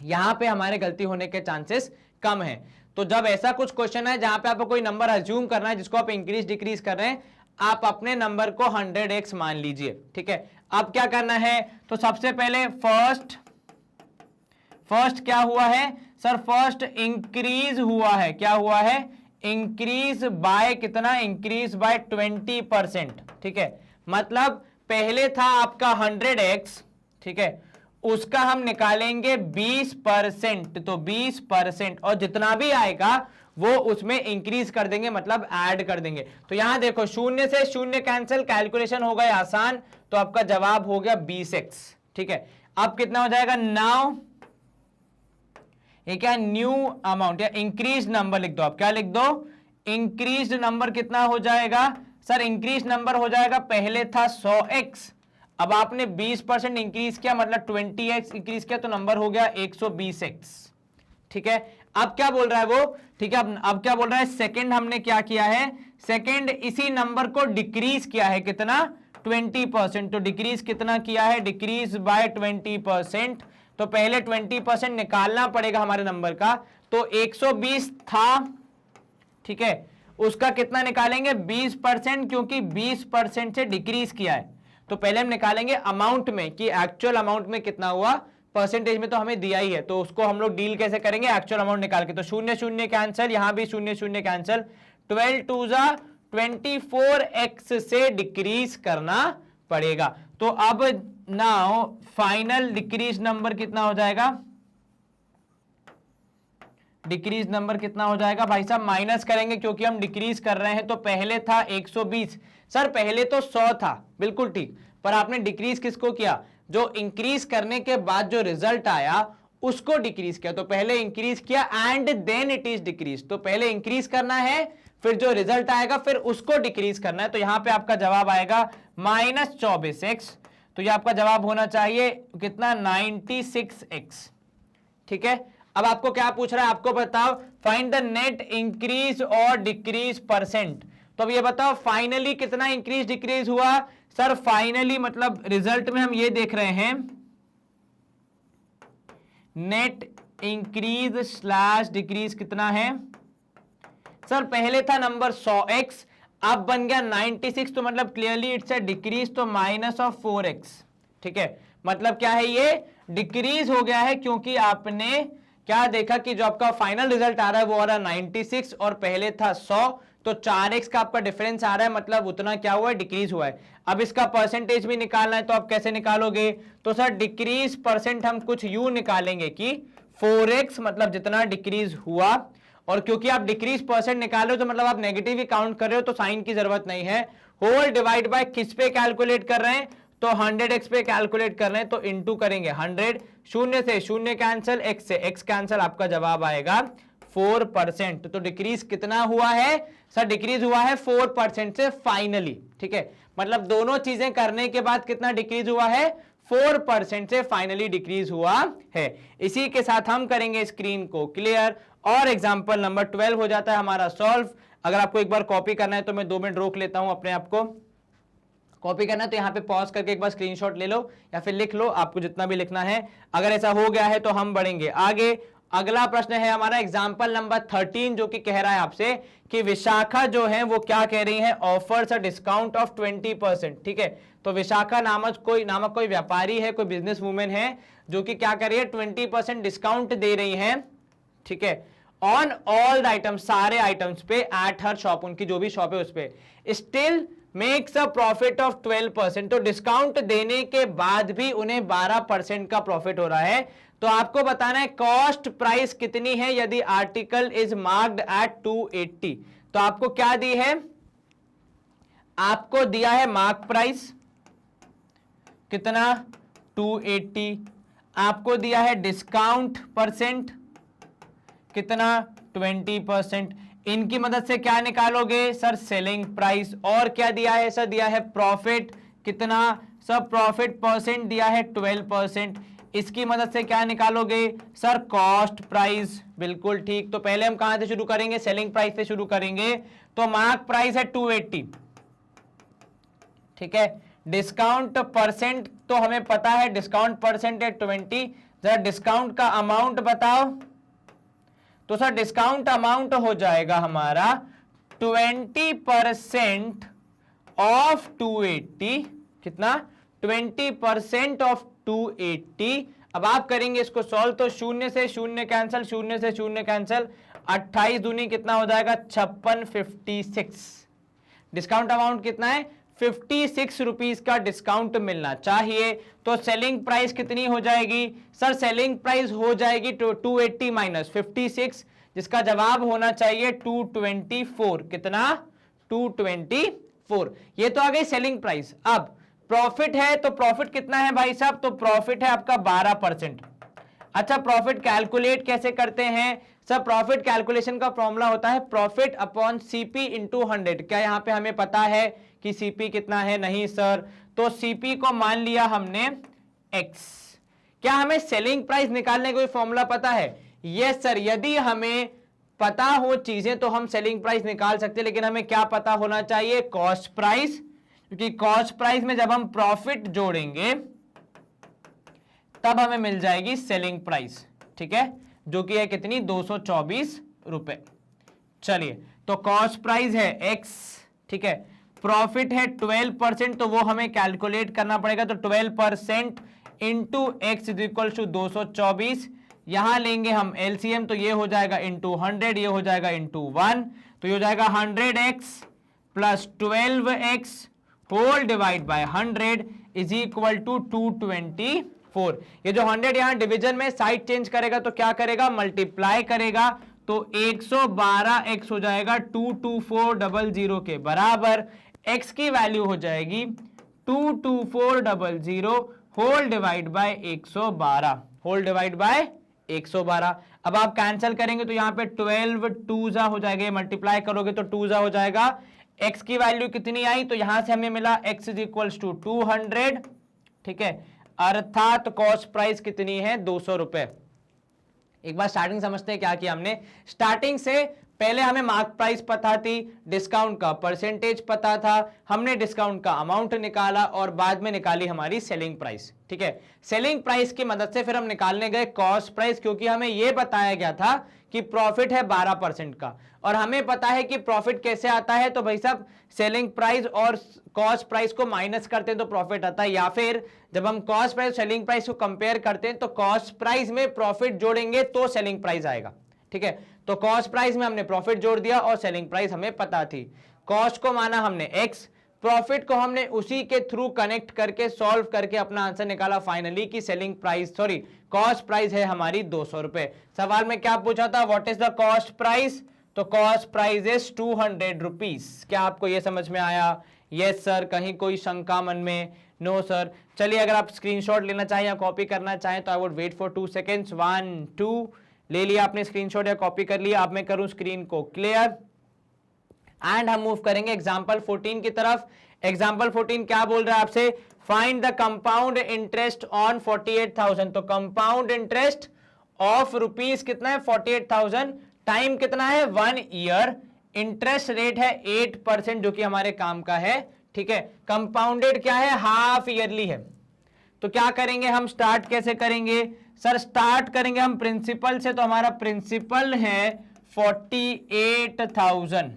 [SPEAKER 1] यहां पे हमारे गलती होने के चांसेस कम है। तो जब ऐसा कुछ क्वेश्चन है जहां पे आपको कोई नंबर अज्यूम करना है जिसको आप इंक्रीज डिक्रीज कर रहे हैं, आप अपने नंबर को 100x मान लीजिए, ठीक है। अब क्या करना है, तो सबसे पहले फर्स्ट क्या हुआ है सर, फर्स्ट इंक्रीज हुआ है, क्या हुआ है, इंक्रीज बाय कितना, इंक्रीज बाय 20%, ठीक है। मतलब पहले था आपका 100x, ठीक है, उसका हम निकालेंगे 20%, तो 20% और जितना भी आएगा वो उसमें इंक्रीज कर देंगे, मतलब ऐड कर देंगे। तो यहां देखो शून्य से शून्य कैंसिल, कैलकुलेशन हो गया आसान, तो आपका जवाब हो गया 20x, ठीक है। अब कितना हो जाएगा, नाउ ये क्या, न्यू अमाउंट या इंक्रीज नंबर लिख दो, आप क्या लिख दो, इंक्रीज नंबर कितना हो जाएगा सर, इंक्रीज नंबर हो जाएगा, पहले था 100x, अब आपने 20% इंक्रीज किया मतलब 20x इंक्रीज किया, तो नंबर हो गया 120x, ठीक है। अब क्या बोल रहा है वो, ठीक है, अब क्या बोल रहा है, सेकंड हमने क्या किया है, सेकंड इसी नंबर को डिक्रीज किया है, कितना, 20%, तो डिक्रीज कितना किया है, डिक्रीज बाय 20%, तो पहले 20% निकालना पड़ेगा हमारे नंबर का, तो 120 था, ठीक है, उसका कितना निकालेंगे 20%, क्योंकि 20% से डिक्रीज किया है, तो पहले हम निकालेंगे अमाउंट में कि एक्चुअल अमाउंट में कितना हुआ, परसेंटेज में तो हमें दिया ही है, तो उसको हम लोग डील कैसे करेंगे, एक्चुअल अमाउंट निकाल के, तो शून्य शून्य कैंसिल, यहां भी शून्य शून्य कैंसिल, 12 टू जा 24x से डिक्रीज करना पड़ेगा। तो अब नाउ फाइनल डिक्रीज नंबर कितना हो जाएगा, डिक्रीज नंबर कितना हो जाएगा भाई साहब, माइनस करेंगे क्योंकि हम डिक्रीज कर रहे हैं, तो पहले था 120, सर पहले तो 100 था, बिल्कुल ठीक, पर आपने डिक्रीज किसको किया, जो इंक्रीज करने के बाद जो रिजल्ट आया उसको डिक्रीज किया, तो पहले इंक्रीज किया and then it is decrease, तो पहले इंक्रीज करना है फिर जो रिजल्ट आएगा फिर उसको डिक्रीज करना है, तो यहां पे आपका जवाब आएगा -24x, तो ये आपका जवाब होना चाहिए कितना, 96x, ठीक है। अब आपको क्या पूछ रहा है, आपको बताओ फाइंड द नेट इंक्रीज और डिक्रीज परसेंट, तो अब ये बताओ फाइनली कितना इंक्रीज डिक्रीज हुआ, सर फाइनली मतलब रिजल्ट में हम ये देख रहे हैं नेट इंक्रीज स्लैश डिक्रीज कितना है, सर पहले था नंबर 100x, अब बन गया 96, तो मतलब क्लियरली इट्स अ डिक्रीज, तो -4x, ठीक है। मतलब क्या है, ये डिक्रीज हो गया है क्योंकि आपने क्या देखा कि जो आपका फाइनल रिजल्ट आ रहा है वो आ रहा है 96 और पहले था 100, तो 4x का आपका डिफरेंस आ रहा है, मतलब उतना क्या हुआ है, डिक्रीज हुआ है। अब इसका परसेंटेज भी निकालना है, तो आप कैसे निकालोगे, तो सर डिक्रीज परसेंट हम कुछ यू निकालेंगे कि 4x मतलब जितना डिक्रीज हुआ, और क्योंकि आप डिक्रीज परसेंट निकाल रहे हो तो मतलब आप नेगेटिव ही काउंट कर रहे हो, तो साइन की जरूरत नहीं है। होल डिवाइड बाय किस पे कैलकुलेट कर रहे हैं, तो 100x पे कैलकुलेट कर रहे हैं, तो इंटू करेंगे 100, शून्य से शून्य कैंसिल, x से x कैंसिल, आपका जवाब आएगा 4%। तो डिक्रीज कितना हुआ है सर, डिक्रीज हुआ है 4% से फाइनली, ठीक है, मतलब दोनों चीजें करने के बाद कितना डिक्रीज हुआ है, 4% से फाइनली डिक्रीज हुआ है। इसी के साथ हम करेंगे स्क्रीन को क्लियर और एग्जांपल नंबर 12 हो जाता है हमारा सॉल्व। अगर आपको एक बार कॉपी करना है तो मैं 2 मिनट रोक लेता हूं अपने आप को। कॉपी करना है तो यहाँ पे पॉज करके एक बार स्क्रीनशॉट ले लो या फिर लिख लो, आपको जितना भी लिखना है। अगर ऐसा हो गया है तो हम बढ़ेंगे आगे। अगला प्रश्न है हमारा एग्जाम्पल नंबर 13, जो कि कह रहा है आपसे कि विशाखा जो है वो क्या कह रही है, ऑफर्स अ डिस्काउंट ऑफ 20%, ठीक है। तो विशाखा नामक कोई व्यापारी है, कोई बिजनेस वुमेन है जो कि क्या कर रही है, 20% डिस्काउंट दे रही है, ठीक है, ऑन ऑल द आइटम्स, सारे आइटम्स पे, एट हर शॉप, उनकी जो भी शॉप है उस पे, still makes a profit of 12%। तो डिस्काउंट देने के बाद भी उन्हें 12% का प्रॉफिट हो रहा है। तो आपको बताना है कॉस्ट प्राइस कितनी है यदि आर्टिकल इज मार्क्ड एट 280। तो आपको क्या दी है, आपको दिया है मार्क प्राइस कितना, 280, आपको दिया है डिस्काउंट परसेंट कितना, 20%। इनकी मदद से क्या निकालोगे सर, सेलिंग प्राइस। और क्या दिया है सर, दिया है प्रॉफिट कितना, सर प्रॉफिट परसेंट दिया है 12%। इसकी मदद से क्या निकालोगे सर, कॉस्ट प्राइस, बिल्कुल ठीक। तो पहले हम कहां से शुरू करेंगे, सेलिंग प्राइस से शुरू करेंगे। तो मार्क प्राइस है 280, ठीक है, डिस्काउंट परसेंट तो हमें पता है, डिस्काउंट परसेंट है 20, जरा डिस्काउंट का अमाउंट बताओ। तो सर डिस्काउंट अमाउंट हो जाएगा हमारा 20% ऑफ 280, कितना, 20% ऑफ 280। अब आप करेंगे इसको सॉल्व, तो शून्य से शून्य कैंसिल, शून्य से शून्य कैंसिल, 28 दूनी कितना हो जाएगा, 56, 56। डिस्काउंट अमाउंट कितना है, 56 रुपीज का डिस्काउंट मिलना चाहिए। तो सेलिंग प्राइस कितनी हो जाएगी सर, सेलिंग प्राइस हो जाएगी 280 माइनस 56, जिसका जवाब होना चाहिए 224। कितना, 224। ये तो आ गई सेलिंग प्राइस। अब प्रॉफिट है, तो प्रॉफिट कितना है भाई साहब, तो प्रॉफिट है आपका 12%। अच्छा, प्रॉफिट कैलकुलेट कैसे करते हैं सर, प्रॉफिट कैलकुलेशन का फॉर्मूला होता है प्रॉफिट अपॉन सीपी इंटू 100। क्या यहां पे हमें पता है कि सीपी कितना है, नहीं सर। तो सीपी को मान लिया हमने एक्स। क्या हमें सेलिंग प्राइस निकालने का कोई फॉर्मूला पता है, यस सर। यदि हमें पता हो चीजें तो हम सेलिंग प्राइस निकाल सकते हैं, लेकिन हमें क्या पता होना चाहिए, कॉस्ट प्राइस, क्योंकि कॉस्ट प्राइस में जब हम प्रॉफिट जोड़ेंगे तब हमें मिल जाएगी सेलिंग प्राइस, ठीक है, जो कि है कितनी, 224 रुपए। चलिए, तो कॉस्ट प्राइस है x, ठीक है, प्रॉफिट है 12%, तो वो हमें कैलकुलेट करना पड़ेगा। तो 12% into X is equal to 224। यहां लेंगे हम एलसीएम, तो ये हो जाएगा इंटू 100, ये हो जाएगा इंटू 1, तो ये हो जाएगा 100x plus 12x whole divide by 100 is equal to 224। ये जो 100 यहां डिवीजन में साइड चेंज करेगा तो क्या करेगा, मल्टीप्लाई करेगा, तो 112x हो जाएगा 22400 के बराबर। x की वैल्यू हो जाएगी 22400 whole divide by 112, whole divide by 112। अब आप कैंसिल करेंगे तो यहां पे 12 2 जा हो जाएगा, मल्टीप्लाई करोगे तो 2 जा हो जाएगा। x की वैल्यू कितनी आई, तो यहां से हमें मिला x इज इक्वल्स टू 200, ठीक है, अर्थात कॉस्ट प्राइस कितनी है, 200 रुपए। एक बार स्टार्टिंग समझते हैं क्या किया हमने। स्टार्टिंग से पहले हमें मार्क प्राइस पता थी, डिस्काउंट का परसेंटेज पता था, हमने डिस्काउंट का अमाउंट निकाला और बाद में निकाली हमारी सेलिंग प्राइस, ठीक है। सेलिंग प्राइस की मदद से फिर हम निकालने गए कॉस्ट प्राइस, क्योंकि हमें यह बताया गया था कि प्रॉफिट है 12% का, और हमें पता है कि प्रॉफिट कैसे आता है, तो भाई साहब सेलिंग प्राइस और कॉस्ट प्राइस को माइनस करते हैं तो प्रॉफिट आता है, या फिर जब हम कॉस्ट प्राइस सेलिंग प्राइस को कंपेयर करते हैं तो कॉस्ट प्राइस में प्रॉफिट जोड़ेंगे तो सेलिंग प्राइस आएगा, ठीक है। तो कॉस्ट प्राइस में हमने प्रॉफिट जोड़ दिया और सेलिंग प्राइस हमें पता थी। कॉस्ट को माना हमने x, प्रॉफिट को हमने उसी के थ्रू कनेक्ट करके सॉल्व करके अपना आंसर निकाला फाइनली कि selling price sorry cost price है हमारी 200 रुपए। सवाल में क्या पूछा था, what is the cost price, तो कॉस्ट प्राइस इज 200 रुपीज। क्या आपको यह समझ में आया? Yes sir. कहीं कोई शंका मन में? No sir. चलिए अगर आप स्क्रीनशॉट लेना चाहें या कॉपी करना चाहें तो I would wait for 2 seconds. 1 2 ले लिया आपने स्क्रीनशॉट या कॉपी कर लिया। अब मैं करूं स्क्रीन को क्लियर एंड हम मूव करेंगे एग्जांपल 14 की तरफ। एग्जांपल 14 क्या बोल रहा है आपसे, find the compound interest on 48,000। तो कंपाउंड इंटरेस्ट ऑफ रुपीज कितना है 48,000, टाइम कितना है 1 ईयर, इंटरेस्ट रेट है 8% जो कि हमारे काम का है। ठीक है, कंपाउंडेड क्या है, हाफ ईयरली है। तो क्या करेंगे हम, स्टार्ट कैसे करेंगे सर, स्टार्ट करेंगे हम प्रिंसिपल से। तो हमारा प्रिंसिपल है 48,000,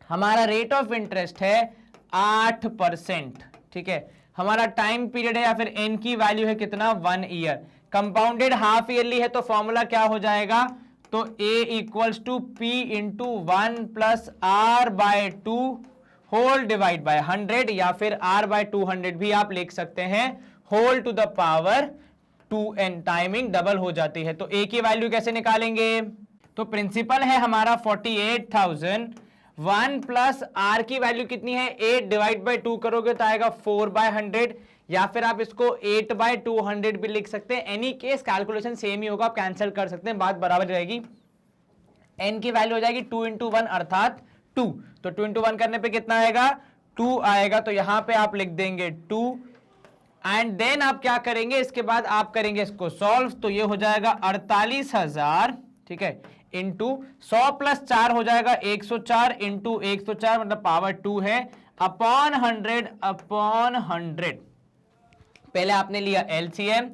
[SPEAKER 1] हमारा रेट ऑफ इंटरेस्ट है 8%। ठीक है, हमारा टाइम पीरियड है या फिर एन की वैल्यू है कितना 1 ईयर, कंपाउंडेड हाफ ईयरली है। तो फॉर्मूला क्या हो जाएगा, तो A equals to P into 1 plus R by 2 whole divide by 100 या फिर R बाय 200 भी आप लिख सकते हैं, whole to the power 2n, timing double हो जाती है। तो A की वैल्यू कैसे निकालेंगे, तो प्रिंसिपल है हमारा 48,000, 1 प्लस R की वैल्यू कितनी है 8 डिवाइड बाय 2 करोगे तो आएगा 4 बाय 100 या फिर आप इसको 8 बाय 200 भी लिख सकते हैं। एनी केस कैलकुलेशन सेम ही होगा, आप कैंसिल कर सकते हैं, बात बराबर रहेगी। n की वैल्यू हो जाएगी 2 इंटू 1 अर्थात 2, तो 2 इंटू 1 करने पे कितना आएगा 2 आएगा। तो यहां पे आप लिख देंगे 2 एंड देन आप क्या करेंगे, इसके बाद आप करेंगे इसको सॉल्व। तो ये हो जाएगा 48,000, ठीक है, इंटू 100 प्लस 4 हो जाएगा 104 इंटू 104 मतलब पावर 2 है, अपॉन 100। पहले आपने लिया एलसीएम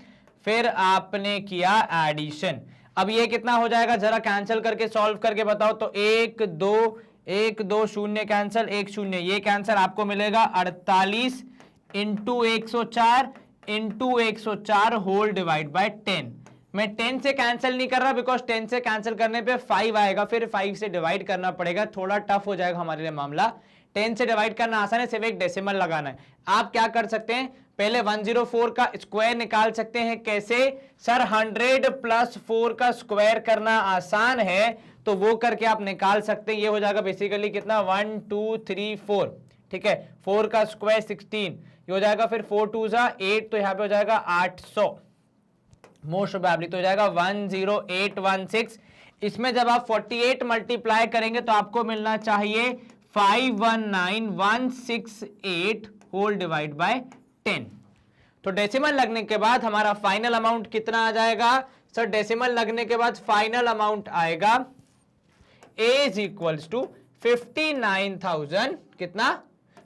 [SPEAKER 1] फिर आपने किया एडिशन। अब ये कितना हो जाएगा, जरा कैंसिल करके सॉल्व करके बताओ। तो 1 2 शून्य कैंसिल, 1 शून्य ये कैंसिल, आपको मिलेगा 48 into 104 into 104 whole divide by 10। मैं 10 से कैंसिल नहीं कर रहा बिकॉज 10 से कैंसिल करने पे 5 आएगा, फिर 5 से डिवाइड करना पड़ेगा, थोड़ा टफ हो जाएगा हमारे लिए मामला। 10 से डिवाइड करना आसान है, सिर्फ एक डेसिमल लगाना है। आप क्या कर सकते हैं, पहले 104 का स्क्वायर निकाल सकते हैं। कैसे सर, 100 प्लस 4 का स्क्वायर करना आसान है, तो वो करके आप निकाल सकते हैं। ये हो जाएगा बेसिकली कितना 1 2 3 4, ठीक है, 4 का स्क्वायर 16, ये हो जाएगा फिर 4 2 8, तो यहाँ पे हो जाएगा 800, मोस्ट प्रोबेबली तो हो जाएगा 10816। इसमें जब आप 48 मल्टीप्लाई करेंगे तो आपको मिलना चाहिए 519168 होल डिवाइड बाय 10। तो डेसिमल लगने के बाद हमारा फाइनल अमाउंट कितना आ जाएगा सर, डेसिमल लगने के बाद फाइनल अमाउंट आएगा A इज इक्वल्स टू 59,000 कितना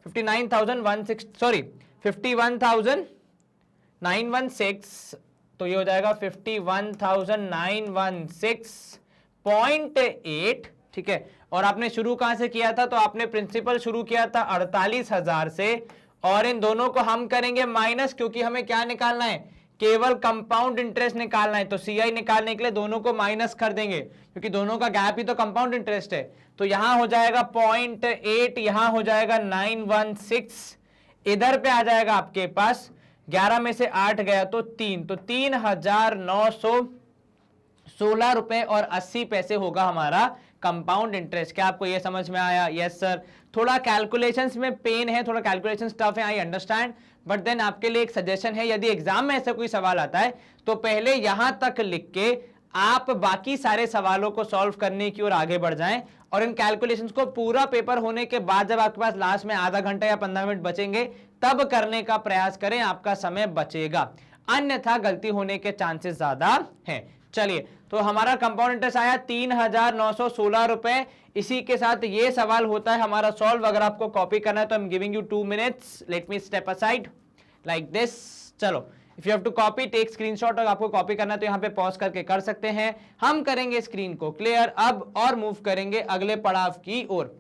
[SPEAKER 1] 51,916, तो ये हो जाएगा 51,916.8, ठीक है। और आपने शुरू कहां से किया था, तो आपने प्रिंसिपल शुरू किया था 48,000 से, और इन दोनों को हम करेंगे माइनस, क्योंकि हमें क्या निकालना है, केवल कंपाउंड इंटरेस्ट निकालना है। तो सीआई निकालने के लिए दोनों को माइनस कर देंगे, क्योंकि दोनों का गैप ही तो कंपाउंड इंटरेस्ट है। तो यहां हो जाएगा 0.8, यहां हो जाएगा 916, इधर पे आ जाएगा आपके पास 11 में से 8 गया तो 3, तो 3,916 रुपए और 80 पैसे होगा हमारा कंपाउंड इंटरेस्ट। क्या आपको यह समझ में आया? Yes sir. थोड़ा कैलकुलेशंस में पेन है, थोड़ा कैलकुलेशंस टफ है, आई अंडरस्टैंड, बट देन आपके लिए एक सजेशन है, यदि एग्जाम में ऐसा कोई सवाल आता है तो पहले यहां तक लिख के आप बाकी सारे सवालों को सॉल्व करने की ओर आगे बढ़ जाएं, और इन कैलकुलेशंस को पूरा पेपर होने के बाद जब आपके पास लास्ट में आधा घंटा या 15 मिनट बचेंगे तब करने का प्रयास करें, आपका समय बचेगा, अन्यथा गलती होने के चांसेस ज्यादा हैं। चलिए, तो हमारा कंपाउंड इंटरेस्ट आया 3,916 रुपए। इसी के साथ ये सवाल होता है हमारा सॉल्व। अगर आपको कॉपी करना है तो I am giving you 2 minutes, let me step aside like this. चलो, if you have to copy take screenshot, और आपको कॉपी करना है तो यहाँ पे पॉज करके कर सकते हैं। हम करेंगे स्क्रीन को क्लियर अब और मूव करेंगे अगले पड़ाव की ओर।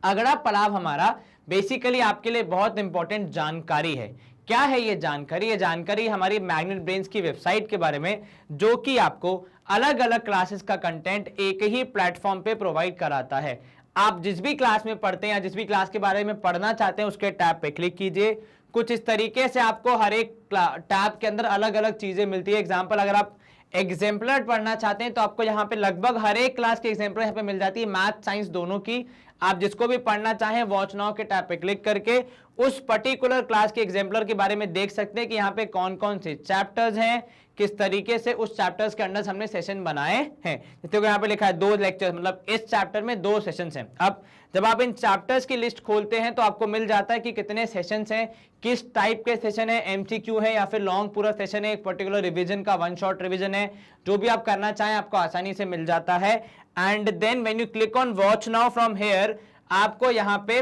[SPEAKER 1] अगला पड़ाव हमारा बेसिकली आपके लिए बहुत इंपॉर्टेंट जानकारी है। क्या है ये जानकारी? ये जानकारी हमारी मैग्नेट ब्रेन्स की वेबसाइट के बारे में, जो कि आपको अलग अलग क्लासेस का कंटेंट एक ही प्लेटफॉर्म पे प्रोवाइड कराता है। आप जिस भी क्लास में पढ़ते हैं या जिस भी क्लास के बारे में पढ़ना चाहते हैं उसके टैब पे क्लिक कीजिए। कुछ इस तरीके से आपको हर एक टैब के अंदर अलग अलग चीजें मिलती है। एग्जाम्पल, अगर आप एग्जाम्पलर पढ़ना चाहते हैं तो आपको यहाँ पे लगभग हर एक क्लास की एग्जाम्पलर यहाँ पे मिल जाती है, मैथ साइंस दोनों की। आप जिसको भी पढ़ना चाहें वॉच नाउ के टैब पे क्लिक करके उस पर्टिकुलर क्लास के एग्जाम्पलर के बारे में देख सकते हैं कि यहाँ पे कौन कौन से चैप्टर्स हैं, किस तरीके से उस चैप्टर्स के अंदर हमने सेशन बनाए हैं। जैसे यहाँ पे लिखा है 2 लेक्चर, मतलब इस चैप्टर में 2 सेशंस हैं। अब जब आप इन चैप्टर्स की लिस्ट खोलते हैं तो आपको मिल जाता है कि कितने सेशंस हैं, किस टाइप के सेशन है, एमसीक्यू है या फिर लॉन्ग पूरा सेशन है, एक पर्टिकुलर रिवीजन का 1 शॉट रिवीजन है। जो भी आप करना चाहें आपको आसानी से मिल जाता है। And then when you click on watch now from here, आपको यहाँ पे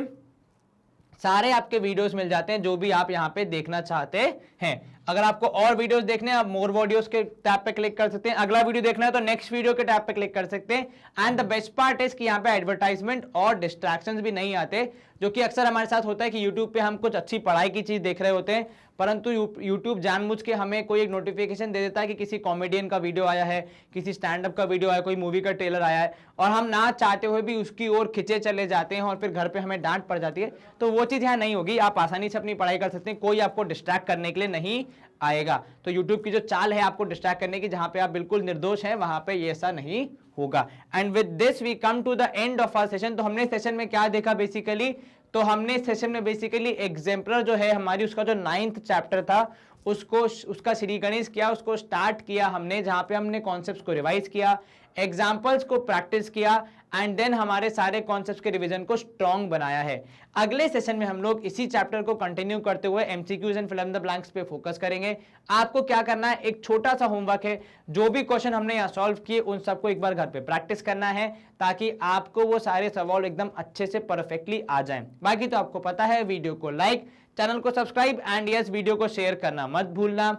[SPEAKER 1] सारे आपके वीडियोस मिल जाते हैं जो भी आप यहाँ पे देखना चाहते हैं। अगर आपको और वीडियोस देखने हैं आप मोर वीडियोस के टैब पे क्लिक कर सकते हैं। अगला वीडियो देखना है तो नेक्स्ट वीडियो के टैब पे क्लिक कर सकते हैं। And the best part is कि यहाँ पे एडवर्टाइजमेंट और डिस्ट्रैक्शंस भी नहीं आते, जो कि अक्सर हमारे साथ होता है कि यूट्यूब पे हम कुछ अच्छी पढ़ाई की चीज देख रहे होते हैं, परंतु यूट्यूब जानबूझ के हमें कोई एक नोटिफिकेशन दे देता है कि किसी कॉमेडियन का वीडियो आया है, किसी स्टैंड अप का वीडियो आया, कोई मूवी का ट्रेलर आया है, और हम ना चाहते हुए भी उसकी ओर खिंचे चले जाते हैं और फिर घर पे हमें डांट पड़ जाती है। तो वो चीज़ यहाँ नहीं होगी, आप आसानी से अपनी पढ़ाई कर सकते हैं, कोई आपको डिस्ट्रैक्ट करने के लिए नहीं आएगा। तो यूट्यूब की जो चाल है आपको डिस्ट्रैक्ट करने की, जहां पे आप बिल्कुल निर्दोष हैं वहां पे ये ऐसा नहीं होगा। And with this we come to the end of our session. तो हमने सेशन में क्या देखा बेसिकली, तो हमने सेशन में बेसिकली एग्जाम्पलर जो है हमारी, उसका जो 9th चैप्टर था उसका श्री गणेश किया, उसको स्टार्ट किया हमने, जहां पे हमने कॉन्सेप्ट्स को रिवाइज किया, एग्जाम्पल्स को प्रैक्टिस किया एंड देन हमारे सारे कॉन्सेप्ट्स के रिवीजन को स्ट्रॉन्ग बनाया है। अगले सेशन में हम लोग इसी चैप्टर को कंटिन्यू करते हुए MCQs and fill in the blanks पे फोकस करेंगे। आपको क्या करना है, एक छोटा सा होमवर्क है, जो भी क्वेश्चन हमने यहाँ सॉल्व किए उन सबको एक बार घर पे प्रैक्टिस करना है, ताकि आपको वो सारे सवाल एकदम अच्छे से परफेक्टली आ जाएं। बाकी तो आपको पता है, वीडियो को लाइक, चैनल को सब्सक्राइब एंड यस वीडियो को शेयर करना मत भूलना।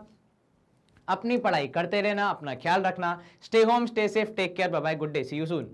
[SPEAKER 1] अपनी पढ़ाई करते रहना, अपना ख्याल रखना। Stay home, stay safe, take care, bye bye, good day, see you soon.